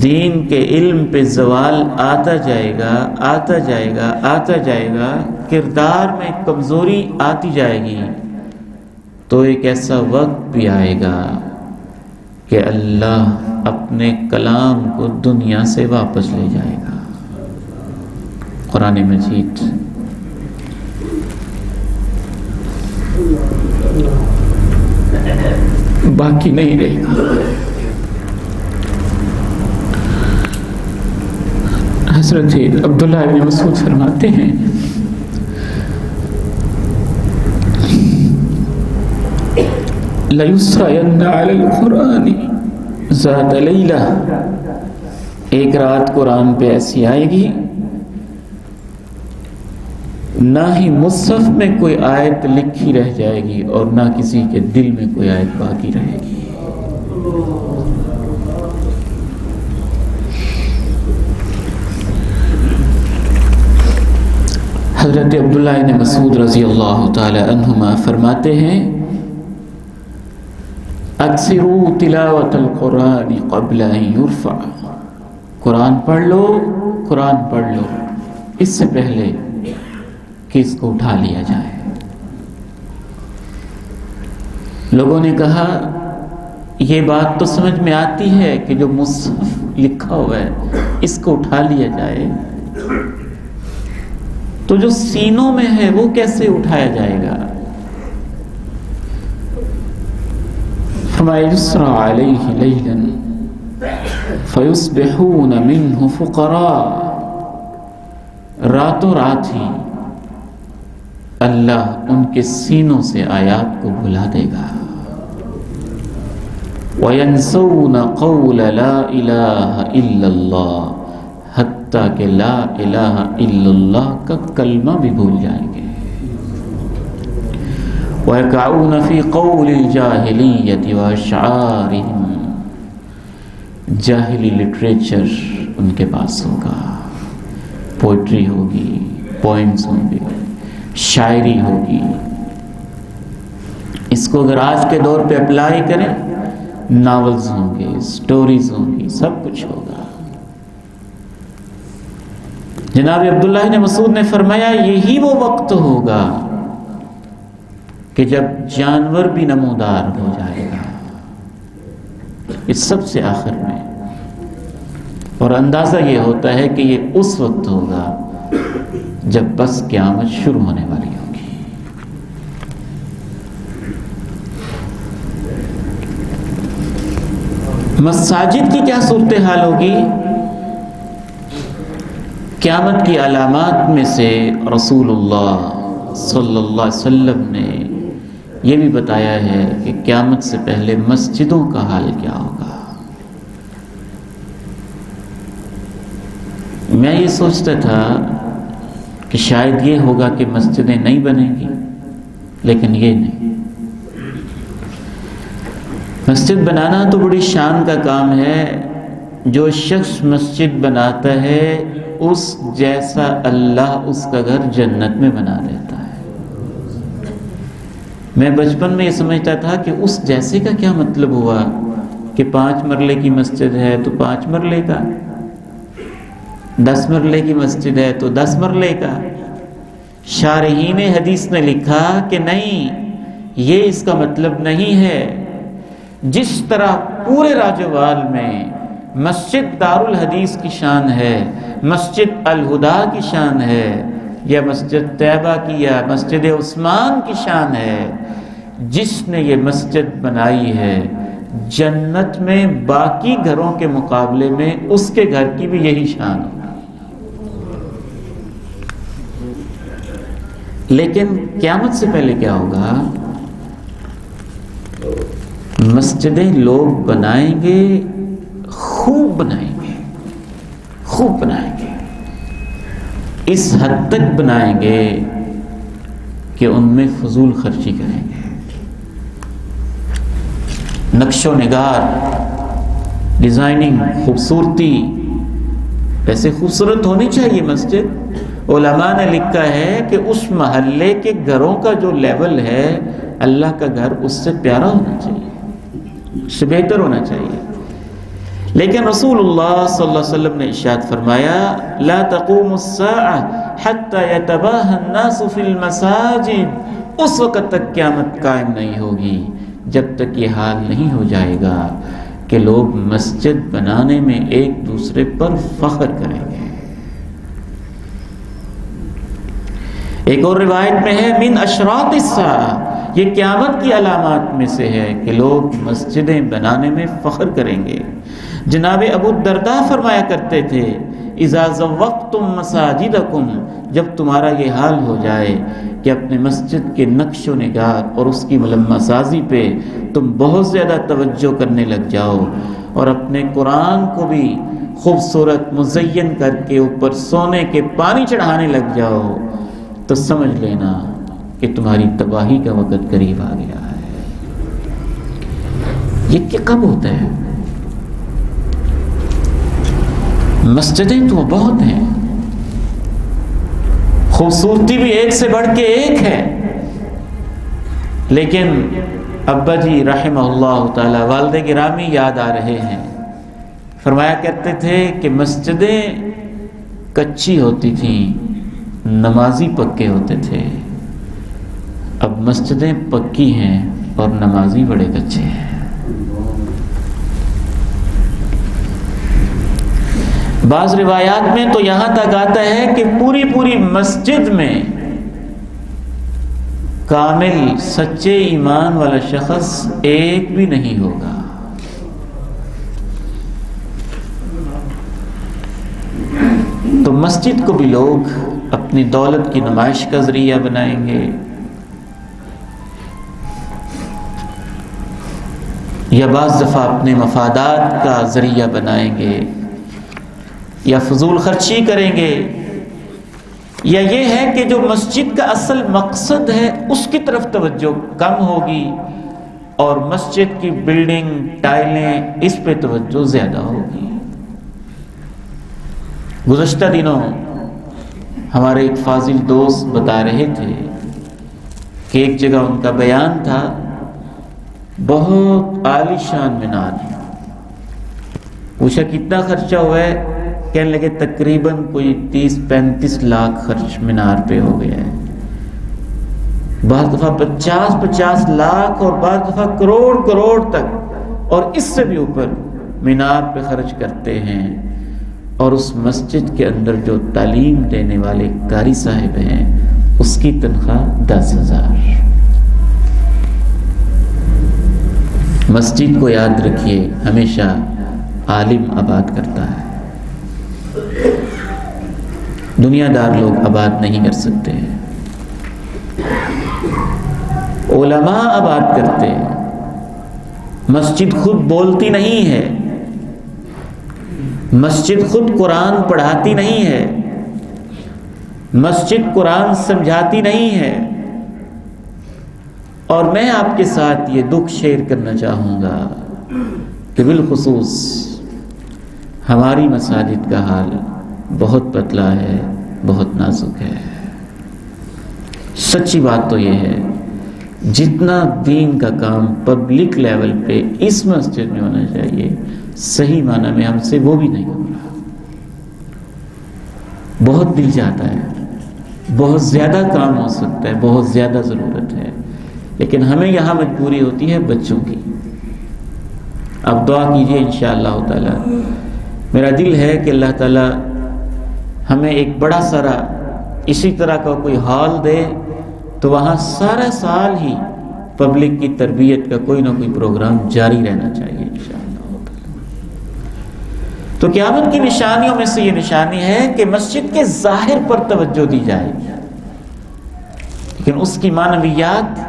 Speaker 1: دین کے علم پہ زوال آتا جائے گا آتا جائے گا آتا جائے گا، کردار میں کمزوری آتی جائے گی، تو ایک ایسا وقت بھی آئے گا کہ اللہ اپنے کلام کو دنیا سے واپس لے جائے گا۔ قرآن مجید باقی نہیں رہے گا۔ حضرت عبداللہ ابن مسعود فرماتے ہیں لَيُسْرَيَنَّ عَلَى الْقُرْآنِ ذَاتَ لَيْلَةٍ، ایک رات قرآن پہ ایسی آئے گی نہ ہی مصحف میں کوئی آیت لکھی رہ جائے گی اور نہ کسی کے دل میں کوئی آیت باقی رہے گی۔ حضرت عبداللہ بن مسعود رضی اللہ تعالی عنہما فرماتے ہیں اکثروا تلاوت القرآن قبل ان یرفع، قرآن پڑھ لو قرآن پڑھ لو اس سے پہلے کہ اس کو اٹھا لیا جائے۔ لوگوں نے کہا یہ بات تو سمجھ میں آتی ہے کہ جو مصحف لکھا ہوا ہے اس کو اٹھا لیا جائے، تو جو سینوں میں ہے وہ کیسے اٹھایا جائے گا؟ فرمایا یسرا علیہ لیلا فیصبحون منہ فقراء، راتوں رات ہی اللہ ان کے سینوں سے آیات کو بھلا دے گا۔ وَيَنْسَوْنَ قَوْلَ لَا إِلَهَ إِلَّا اللَّهِ، حتیٰ کہ لا الہ الا اللہ کا کلمہ بھی بھول جائیں گے۔ وَيَقَعُونَ فِي قَوْلِ الْجَاهِلِيَّةِ وَأَشْعَارِهِمْ، جاہلی لٹریچر ان کے پاس ہوگا، پوئٹری ہوگی، پوئمز ہوں گے، شاعری ہوگی۔ اس کو اگر آج کے دور پہ اپلائی کریں، ناولز ہوں گے، سٹوریز ہوں گی، سب کچھ ہوگا۔ جناب عبداللہ بن مسعود نے فرمایا یہی وہ وقت ہوگا کہ جب جانور بھی نمودار ہو جائے گا، اس سب سے آخر میں، اور اندازہ یہ ہوتا ہے کہ یہ اس وقت ہوگا جب بس قیامت شروع ہونے والی ہوگی۔ مساجد کی کیا صورتحال ہوگی؟ قیامت کی علامات میں سے رسول اللہ صلی اللہ علیہ وسلم نے یہ بھی بتایا ہے کہ قیامت سے پہلے مسجدوں کا حال کیا ہوگا۔ میں یہ سوچتا تھا کہ شاید یہ ہوگا کہ مسجدیں نہیں بنیں گی، لیکن یہ نہیں۔ مسجد بنانا تو بڑی شان کا کام ہے، جو شخص مسجد بناتا ہے اس جیسا اللہ اس کا گھر جنت میں بنا دیتا ہے۔ میں بچپن میں یہ سمجھتا تھا کہ اس جیسے کا کیا مطلب ہوا کہ 5 مرلے کی مسجد ہے تو 5 مرلے کا، 10 مرلے کی مسجد ہے تو 10 مرلے کا۔ شارحین حدیث نے لکھا کہ نہیں، یہ اس کا مطلب نہیں ہے۔ جس طرح پورے راجوال میں مسجد دارالحدیث کی شان ہے، مسجد الہدا کی شان ہے، یا مسجد طیبہ کی یا مسجد عثمان کی شان ہے، جس نے یہ مسجد بنائی ہے جنت میں باقی گھروں کے مقابلے میں اس کے گھر کی بھی یہی شان ہے۔ لیکن قیامت سے پہلے کیا ہوگا؟ مسجدیں لوگ بنائیں گے، خوب بنائیں گے، خوب بنائیں گے، اس حد تک بنائیں گے کہ ان میں فضول خرچی کریں گے۔ نقش و نگار، ڈیزائننگ، خوبصورتی، ایسے خوبصورت ہونی چاہیے مسجد۔ علماء نے لکھا ہے کہ اس محلے کے گھروں کا جو لیول ہے، اللہ کا گھر اس سے پیارا ہونا چاہیے، اس سے بہتر ہونا چاہیے۔ لیکن رسول اللہ صلی اللہ علیہ وسلم نے ارشاد فرمایا لا تقوم الساعة حتى يتباهى الناس في المساجد، اس وقت تک قیامت قائم نہیں ہوگی جب تک یہ حال نہیں ہو جائے گا کہ لوگ مسجد بنانے میں ایک دوسرے پر فخر کریں گے۔ ایک اور روایت میں ہے من اشراط الساعة، یہ قیامت کی علامات میں سے ہے کہ لوگ مسجدیں بنانے میں فخر کریں گے۔ جناب ابو الدرداء فرمایا کرتے تھے اذا زوقتم مساجدکم، جب تمہارا یہ حال ہو جائے کہ اپنے مسجد کے نقش و نگار اور اس کی ملمہ سازی پہ تم بہت زیادہ توجہ کرنے لگ جاؤ اور اپنے قرآن کو بھی خوبصورت مزین کر کے اوپر سونے کے پانی چڑھانے لگ جاؤ، تو سمجھ لینا کہ تمہاری تباہی کا وقت قریب آ گیا ہے۔ یہ کہ کب ہوتا ہے؟ مسجدیں تو بہت ہیں، خوبصورتی بھی ایک سے بڑھ کے ایک ہے، لیکن ابا جی رحمہ اللہ تعالی، والد گرامی یاد آ رہے ہیں، فرمایا کرتے تھے کہ مسجدیں کچی ہوتی تھیں، نمازی پکے ہوتے تھے۔ اب مسجدیں پکی ہیں اور نمازی بڑے کچے ہیں۔ بعض روایات میں تو یہاں تک آتا ہے کہ پوری مسجد میں کامل سچے ایمان والا شخص ایک بھی نہیں ہوگا۔ تو مسجد کو بھی لوگ اپنی دولت کی نمائش کا ذریعہ بنائیں گے، یا بعض دفعہ اپنے مفادات کا ذریعہ بنائیں گے، یا فضول خرچی کریں گے، یا یہ ہے کہ جو مسجد کا اصل مقصد ہے اس کی طرف توجہ کم ہوگی اور مسجد کی بلڈنگ، ٹائلیں، اس پہ توجہ زیادہ ہوگی۔ گزشتہ دنوں ہمارے ایک فاضل دوست بتا رہے تھے کہ ایک جگہ ان کا بیان تھا، بہت عالی شان مینار، پوچھا کتنا خرچہ ہوا ہے؟ کہنے لگے تقریباً کوئی 30-35 لاکھ خرچ مینار پہ ہو گیا ہے، بعض دفعہ 50 لاکھ اور بعض دفعہ کروڑ تک، اور اس سے بھی اوپر مینار پہ خرچ کرتے ہیں۔ اور اس مسجد کے اندر جو تعلیم دینے والے قاری صاحب ہیں اس کی تنخواہ 10,000۔ مسجد کو یاد رکھیے، ہمیشہ عالم آباد کرتا ہے، دنیا دار لوگ آباد نہیں کر سکتے، علماء آباد کرتے ہیں۔ مسجد خود بولتی نہیں ہے، مسجد خود قرآن پڑھاتی نہیں ہے، مسجد قرآن سمجھاتی نہیں ہے۔ اور میں آپ کے ساتھ یہ دکھ شیئر کرنا چاہوں گا کہ بالخصوص ہماری مساجد کا حال بہت پتلا ہے، بہت نازک ہے۔ سچی بات تو یہ ہے، جتنا دین کا کام پبلک لیول پہ اس مسجد میں ہونا چاہیے، صحیح معنی میں ہم سے وہ بھی نہیں ہو رہا۔ بہت دل چاہتا ہے، بہت زیادہ کام ہو سکتا ہے، بہت زیادہ ضرورت ہے، لیکن ہمیں یہاں مجبوری ہوتی ہے بچوں کی۔ اب دعا کیجئے انشاءاللہ تعالی، میرا دل ہے کہ اللہ تعالی ہمیں ایک بڑا سارا اسی طرح کا کوئی ہال دے تو وہاں سارا سال ہی پبلک کی تربیت کا کوئی نہ کوئی پروگرام جاری رہنا چاہیے انشاءاللہ۔ تو قیامت کی نشانیوں میں سے یہ نشانی ہے کہ مسجد کے ظاہر پر توجہ دی جائے، لیکن اس کی معنویات،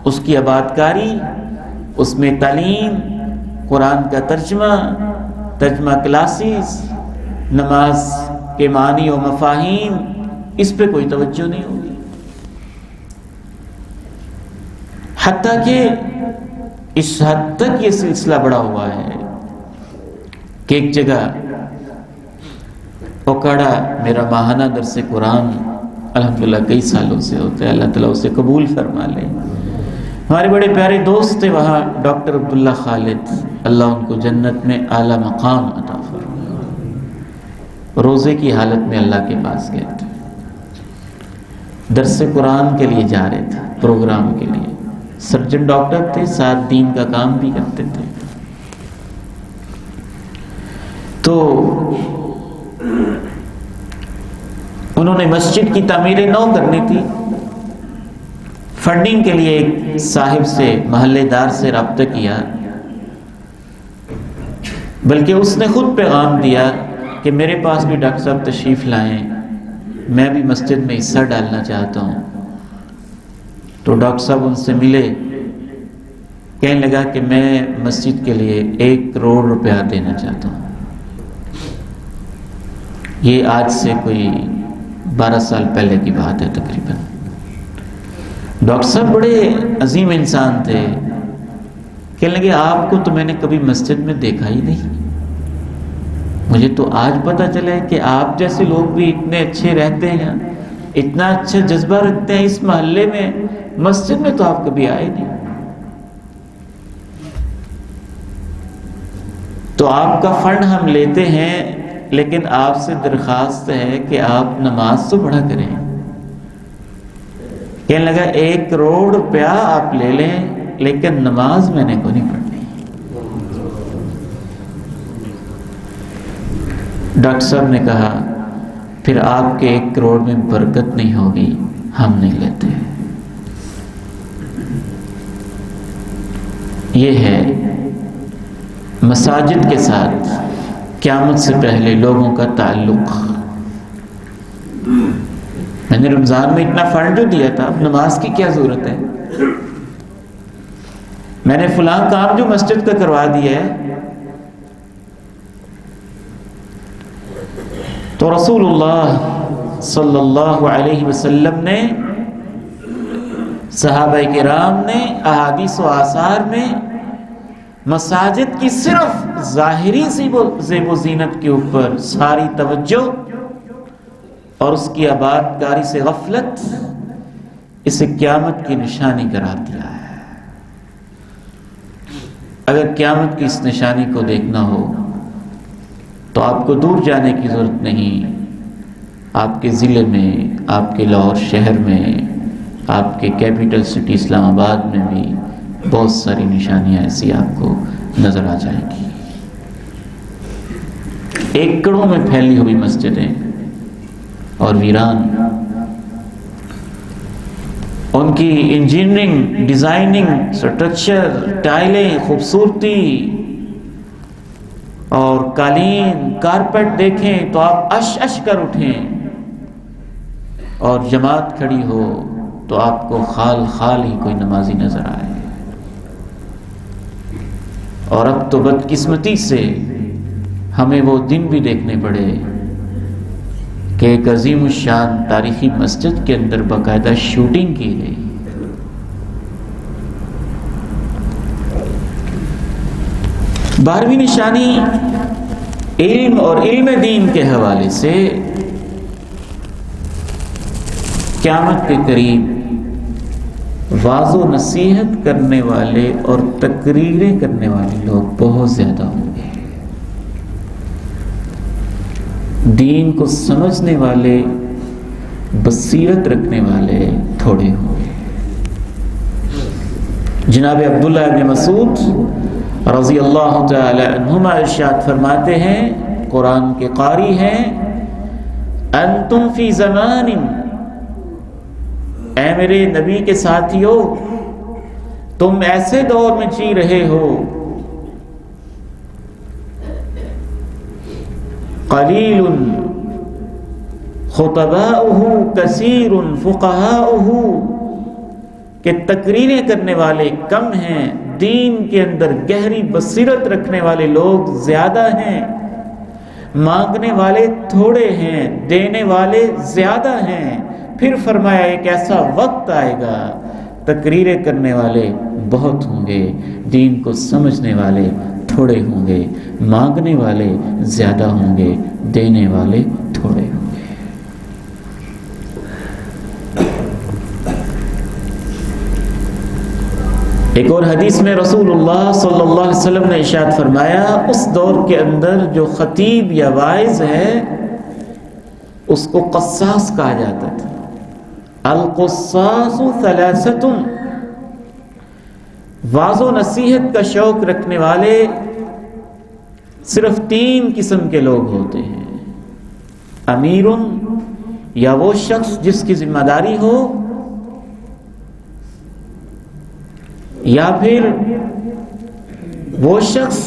Speaker 1: اس کی آبادکاری، اس میں تعلیم، قرآن کا ترجمہ کلاسز، نماز کے معنی و مفاہیم، اس پہ کوئی توجہ نہیں ہوگی. حتیٰ کہ اس حد تک یہ سلسلہ بڑھا ہوا ہے کہ ایک جگہ اوکاڑا میرا ماہانہ درس قرآن الحمدللہ کئی سالوں سے ہوتا ہے، اللہ تعالیٰ اسے قبول فرما لے. ہمارے بڑے پیارے دوست تھے وہاں ڈاکٹر عبداللہ خالد، اللہ ان کو جنت میں اعلیٰ مقام عطا فرمائے. روزے کی حالت میں اللہ کے پاس گئے تھے، درس قرآن کے لیے جا رہے تھے، پروگرام کے لیے. سرجن ڈاکٹر تھے، ساتھ دین کا کام بھی کرتے تھے. تو انہوں نے مسجد کی تعمیر نو کرنی تھی. فنڈنگ کے لیے ایک صاحب سے، محلے دار سے رابطہ کیا، بلکہ اس نے خود پیغام دیا کہ میرے پاس بھی ڈاکٹر صاحب تشریف لائیں، میں بھی مسجد میں حصہ ڈالنا چاہتا ہوں. تو ڈاکٹر صاحب ان سے ملے، کہنے لگا کہ میں مسجد کے لیے 1 کروڑ روپیہ دینا چاہتا ہوں. یہ آج سے کوئی 12 سال پہلے کی بات ہے تقریباً. ڈاکٹر صاحب بڑے عظیم انسان تھے، کہنے لگے آپ کو تو میں نے کبھی مسجد میں دیکھا ہی نہیں، مجھے تو آج پتہ چلا کہ آپ جیسے لوگ بھی اتنے اچھے رہتے ہیں، اتنا اچھا جذبہ رکھتے ہیں اس محلے میں، مسجد میں تو آپ کبھی آئے نہیں. تو آپ کا فنڈ ہم لیتے ہیں، لیکن آپ سے درخواست ہے کہ آپ نماز تو پڑھا کریں. کہنے لگا 1 کروڑ روپیہ آپ لے لیں، لیکن نماز میں نے کو نہیں پڑھنی. ڈاکٹر صاحب نے کہا پھر آپ کے 1 کروڑ میں برکت نہیں ہوگی، ہم نہیں لیتے. یہ ہے مساجد کے ساتھ قیامت سے پہلے لوگوں کا تعلق. میں نے رمضان میں اتنا فنڈ جو دیا تھا، اب نماز کی کیا ضرورت ہے؟ میں نے فلاں کام جو مسجد کا کروا دیا ہے. تو رسول اللہ صلی اللہ علیہ وسلم نے، صحابہ کرام نے احادیث و آثار میں مساجد کی صرف ظاہری زیب و زینت کے اوپر ساری توجہ اور اس کی آباد کاری سے غفلت، اسے قیامت کی نشانی قرار دیا ہے. اگر قیامت کی اس نشانی کو دیکھنا ہو تو آپ کو دور جانے کی ضرورت نہیں. آپ کے ضلع میں، آپ کے لاہور شہر میں، آپ کے کیپٹل سٹی اسلام آباد میں بھی بہت ساری نشانیاں ایسی آپ کو نظر آ جائیں گی. ایکڑوں میں پھیلی ہوئی مسجدیں اور ویران، ان کی انجینئرنگ، ڈیزائننگ، اسٹرکچر، ٹائلیں، خوبصورتی اور قالین، کارپیٹ دیکھیں تو آپ اش اش کر اٹھیں، اور جماعت کھڑی ہو تو آپ کو خال خال ہی کوئی نمازی نظر آئے. اور اب تو بدقسمتی سے ہمیں وہ دن بھی دیکھنے پڑے کہ ایک عظیم الشان تاریخی مسجد کے اندر باقاعدہ شوٹنگ کی گئی. بارہویں نشانی علم اور علم دین کے حوالے سے قیامت کے قریب واعظ و نصیحت کرنے والے اور تقریریں کرنے والے لوگ بہت زیادہ ہوں گے. دین کو سمجھنے والے، بصیرت رکھنے والے تھوڑے ہوں گے. جناب عبداللہ ابن مسعود رضی اللہ تعالی عنہما ارشاد فرماتے ہیں، قرآن کے قاری ہیں، انتم فی زمان، اے میرے نبی کے ساتھیو، تم ایسے دور میں جی رہے ہو، قلیل خطباؤہ کثیر فقہاؤہ، کہ تقریریں کرنے والے کم ہیں، دین کے اندر گہری بصیرت رکھنے والے لوگ زیادہ ہیں، مانگنے والے تھوڑے ہیں، دینے والے زیادہ ہیں۔ پھر فرمایا ایک ایسا وقت آئے گا تقریریں کرنے والے بہت ہوں گے، دین کو سمجھنے والے تھوڑے ہوں گے، مانگنے والے زیادہ ہوں گے، دینے والے تھوڑے ہوں گے۔ ایک اور حدیث میں رسول اللہ صلی اللہ علیہ وسلم نے ارشاد فرمایا، اس دور کے اندر جو خطیب یا واعظ ہے اس کو قصاص کہا جاتا تھا۔ القصاص ثلاثۃ، واعظ و نصیحت کا شوق رکھنے والے صرف 3 قسم کے لوگ ہوتے ہیں۔ امیر، یا وہ شخص جس کی ذمہ داری ہو، یا پھر وہ شخص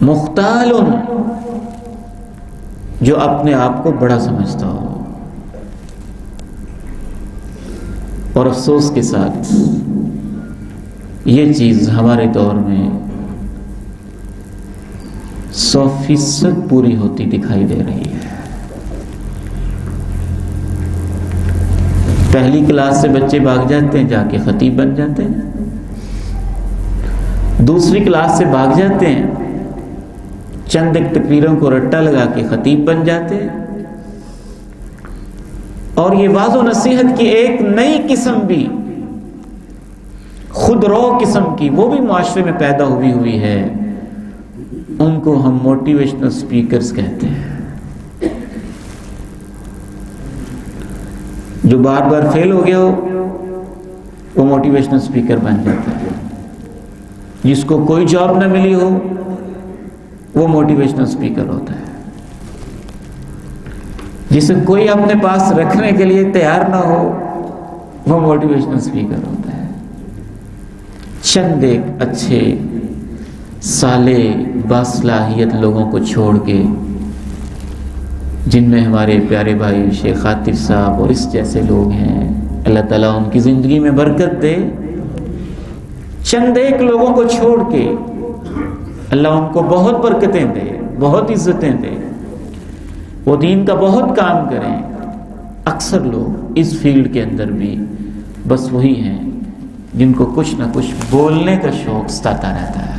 Speaker 1: مختال جو اپنے آپ کو بڑا سمجھتا ہو۔ اور افسوس کے ساتھ یہ چیز ہمارے دور میں 100% پوری ہوتی دکھائی دے رہی ہے۔ پہلی کلاس سے بچے بھاگ جاتے ہیں، جا کے خطیب بن جاتے ہیں۔ دوسری کلاس سے بھاگ جاتے ہیں، چند ایک تقریروں کو رٹا لگا کے خطیب بن جاتے ہیں۔ اور یہ واعظ و نصیحت کی ایک نئی قسم بھی، خود رو قسم کی، وہ بھی معاشرے میں پیدا ہوئی ہے، ان کو ہم موٹیویشنل سپیکرز کہتے ہیں۔ جو بار بار فیل ہو گیا ہو وہ موٹیویشنل سپیکر بن جاتا ہے، جس کو کوئی جاب نہ ملی ہو وہ موٹیویشنل سپیکر ہوتا ہے، جسے کوئی اپنے پاس رکھنے کے لیے تیار نہ ہو وہ موٹیویشنل سپیکر ہوتا ہے۔ چند ایک اچھے صالح باصلاحیت لوگوں کو چھوڑ کے، جن میں ہمارے پیارے بھائی شیخ خاطر صاحب اور اس جیسے لوگ ہیں، اللہ تعالیٰ ان کی زندگی میں برکت دے، چند ایک لوگوں کو چھوڑ کے اللہ ان کو بہت برکتیں دے، بہت عزتیں دے، وہ دین کا بہت کام کریں۔ اکثر لوگ اس فیلڈ کے اندر بھی بس وہی ہیں جن کو کچھ نہ کچھ بولنے کا شوق ستاتا رہتا ہے،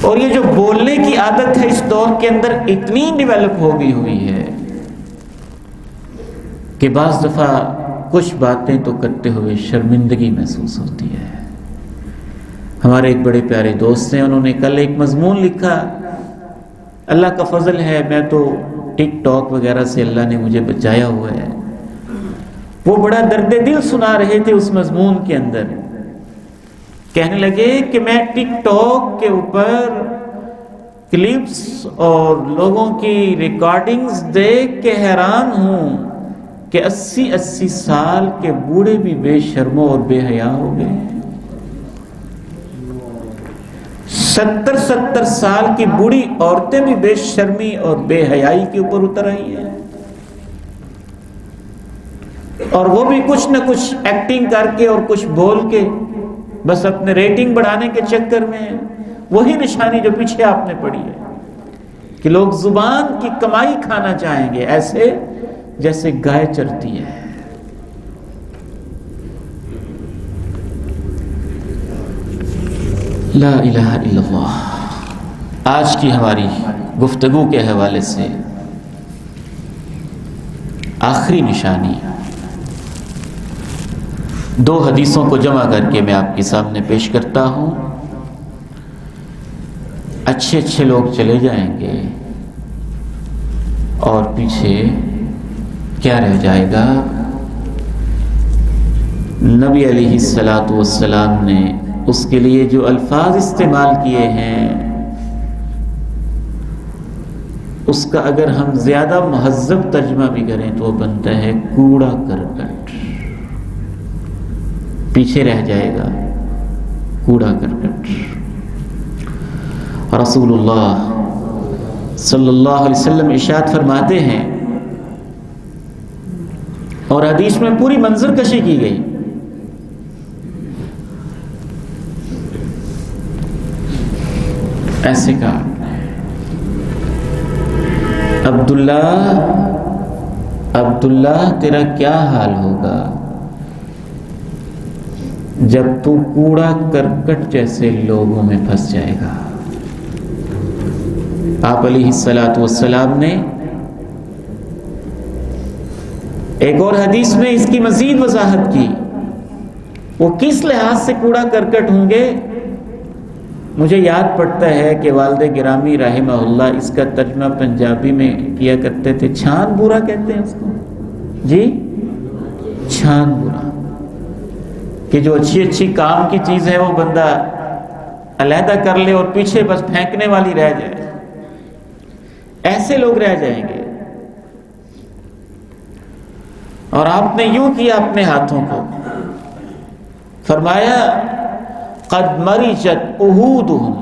Speaker 1: اور یہ جو بولنے کی عادت ہے اس دور کے اندر اتنی ڈیولپ ہو گئی ہوئی ہے کہ بعض دفعہ کچھ باتیں تو کرتے ہوئے شرمندگی محسوس ہوتی ہے۔ ہمارے ایک بڑے پیارے دوست ہیں، انہوں نے کل ایک مضمون لکھا، اللہ کا فضل ہے میں تو ٹک ٹاک وغیرہ سے اللہ نے مجھے بچایا ہوا ہے۔ وہ بڑا درد دل سنا رہے تھے اس مضمون کے اندر، کہنے لگے کہ میں ٹک ٹاک کے اوپر کلپس اور لوگوں کی ریکارڈنگز دیکھ کے حیران ہوں کہ 80 سال کے بوڑھے بھی بے شرم اور بے حیا ہو گئے، 70 سال کی بوڑھی عورتیں بھی بے شرمی اور بے حیائی کے اوپر اتر آئی ہیں، اور وہ بھی کچھ نہ کچھ ایکٹنگ کر کے اور کچھ بول کے بس اپنے ریٹنگ بڑھانے کے چکر میں، وہی نشانی جو پیچھے آپ نے پڑھی ہے کہ لوگ زبان کی کمائی کھانا چاہیں گے، ایسے جیسے گائے چرتی ہے۔ لا الہ الا اللہ۔ آج کی ہماری گفتگو کے حوالے سے آخری نشانی 2 حدیثوں کو جمع کر کے میں آپ کے سامنے پیش کرتا ہوں۔ اچھے لوگ چلے جائیں گے اور پیچھے کیا رہ جائے گا؟ نبی علیہ الصلاۃ والسلام نے اس کے لیے جو الفاظ استعمال کیے ہیں اس کا اگر ہم زیادہ مہذب ترجمہ بھی کریں تو وہ بنتا ہے کوڑا کرکٹ، پیچھے رہ جائے گا کوڑا کرکٹ۔ رسول اللہ صلی اللہ علیہ وسلم ارشاد فرماتے ہیں، اور حدیث میں پوری منظر کشی کی گئی، ایسے کہا، عبداللہ تیرا کیا حال ہوگا جب تو کوڑا کرکٹ جیسے لوگوں میں پھنس جائے گا۔ آپ علیہ الصلاۃ والسلام نے ایک اور حدیث میں اس کی مزید وضاحت کی، وہ کس لحاظ سے کوڑا کرکٹ ہوں گے۔ مجھے یاد پڑتا ہے کہ والد گرامی رحمہ اللہ اس کا ترجمہ پنجابی میں کیا کرتے تھے، چھان برا کہتے ہیں اس کو، جی چھان برا، کہ جو اچھی اچھی کام کی چیز ہے وہ بندہ علیحدہ کر لے اور پیچھے بس پھینکنے والی رہ جائے، ایسے لوگ رہ جائیں گے۔ اور آپ نے یوں کیا اپنے ہاتھوں کو، فرمایا قد مرجت عہودہم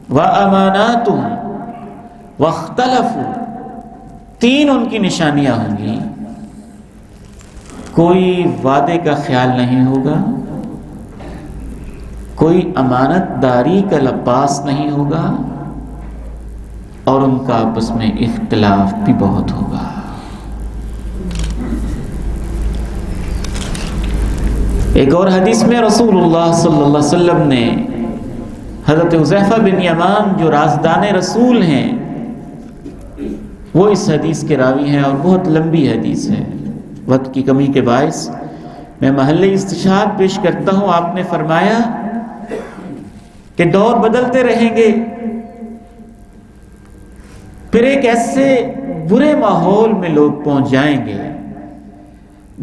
Speaker 1: واماناتہم واختلفوا، تین ان کی نشانیاں ہوں گی، کوئی وعدے کا خیال نہیں ہوگا، کوئی امانت داری کا لباس نہیں ہوگا، اور ان کا آپس میں اختلاف بھی بہت ہوگا۔ ایک اور حدیث میں رسول اللہ صلی اللہ علیہ وسلم نے حضرت حذیفہ بن یمان جو رازدان رسول ہیں، وہ اس حدیث کے راوی ہیں، اور بہت لمبی حدیث ہے، وقت کی کمی کے باعث میں محل استشہاد پیش کرتا ہوں۔ آپ نے فرمایا کہ دور بدلتے رہیں گے، پھر ایک ایسے برے ماحول میں لوگ پہنچ جائیں گے،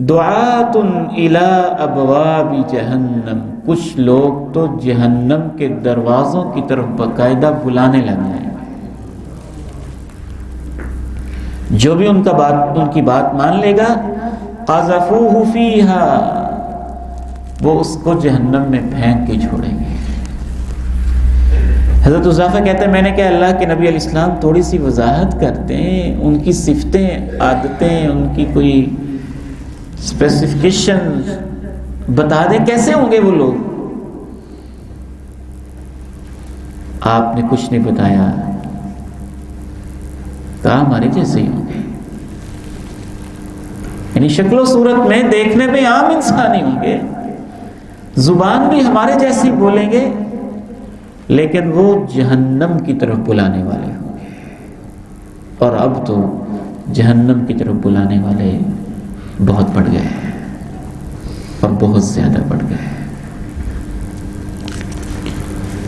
Speaker 1: دعات الی ابواب جہنم، کچھ لوگ تو جہنم کے دروازوں کی طرف باقاعدہ بلانے لگ جائیں گے، جو بھی ان کی بات مان لے گا قذفوہ فیہا، وہ اس کو جہنم میں پھینک کے چھوڑیں گے۔ حضرت حذیفہ کہتے ہیں میں نے کہا اللہ کے نبی علیہ السلام تھوڑی سی وضاحت کرتے ہیں، ان کی صفتیں عادتیں، ان کی کوئی اسپیسیفکیشن بتا دیں، کیسے ہوں گے وہ لوگ۔ آپ نے کچھ نہیں بتایا، کہا ہمارے جیسے ہی ہوں گے، یعنی شکل و صورت میں دیکھنے میں عام انسان ہی ہوں گے، زبان بھی ہمارے جیسی بولیں گے، لیکن وہ جہنم کی طرف بلانے والے ہوں گے، اور اب تو جہنم کی طرف بلانے والے بہت بڑھ گئے ہیں، اور بہت زیادہ بڑھ گئے ہیں۔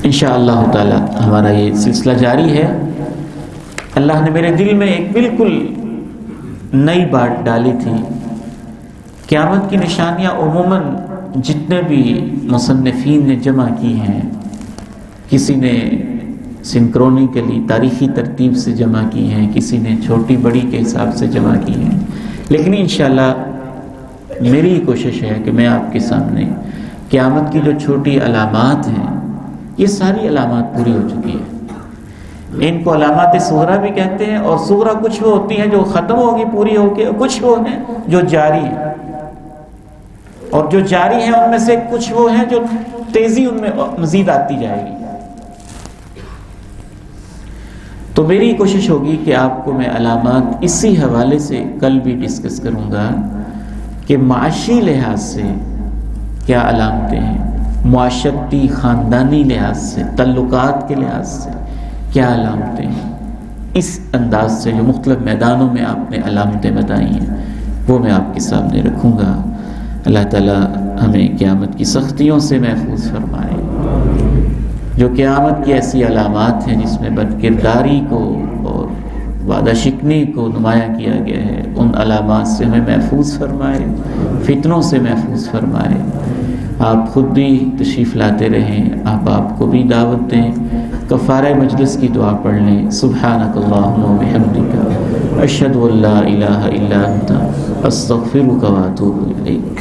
Speaker 1: انشاءاللہ تعالی ہمارا یہ سلسلہ جاری ہے۔ اللہ نے میرے دل میں ایک بالکل نئی بات ڈالی تھی، قیامت کی نشانیاں عموماً جتنے بھی مصنفین نے جمع کی ہیں، کسی نے سنکرونیکلی تاریخی ترتیب سے جمع کی ہیں، کسی نے چھوٹی بڑی کے حساب سے جمع کی ہیں، لیکن انشاءاللہ میری کوشش ہے کہ میں آپ کے سامنے قیامت کی جو چھوٹی علامات ہیں، یہ ساری علامات پوری ہو چکی ہیں، ان کو علامات صغریٰ بھی کہتے ہیں، اور صغریٰ کچھ وہ ہوتی ہیں جو ختم ہوگی پوری ہو کے، کچھ وہ ہیں جو جاری ہیں، اور جو جاری ہیں ان میں سے کچھ وہ ہیں جو تیزی ان میں مزید آتی جائے گی۔ تو میری کوشش ہوگی کہ آپ کو میں علامات اسی حوالے سے کل بھی ڈسکس کروں گا کہ معاشی لحاظ سے کیا علامتیں ہیں، معاشرتی خاندانی لحاظ سے، تعلقات کے لحاظ سے کیا علامتیں ہیں، اس انداز سے جو مختلف میدانوں میں آپ نے علامتیں بتائی ہیں وہ میں آپ کے سامنے رکھوں گا۔ اللہ تعالی ہمیں قیامت کی سختیوں سے محفوظ فرمائے۔ جو قیامت کی ایسی علامات ہیں جس میں بد کرداری کو اور وعدہ شکنی کو نمایاں کیا گیا ہے، ان علامات سے ہمیں محفوظ فرمائے، فتنوں سے محفوظ فرمائے۔ آپ خود بھی تشریف لاتے رہیں، آپ کو بھی دعوت دیں، کفارہ مجلس کی دعا پڑھ لیں۔ سبحانک اللہم و بحمدک، اشہد ان لا الہ الا انت، استغفرک و اتوب الیک۔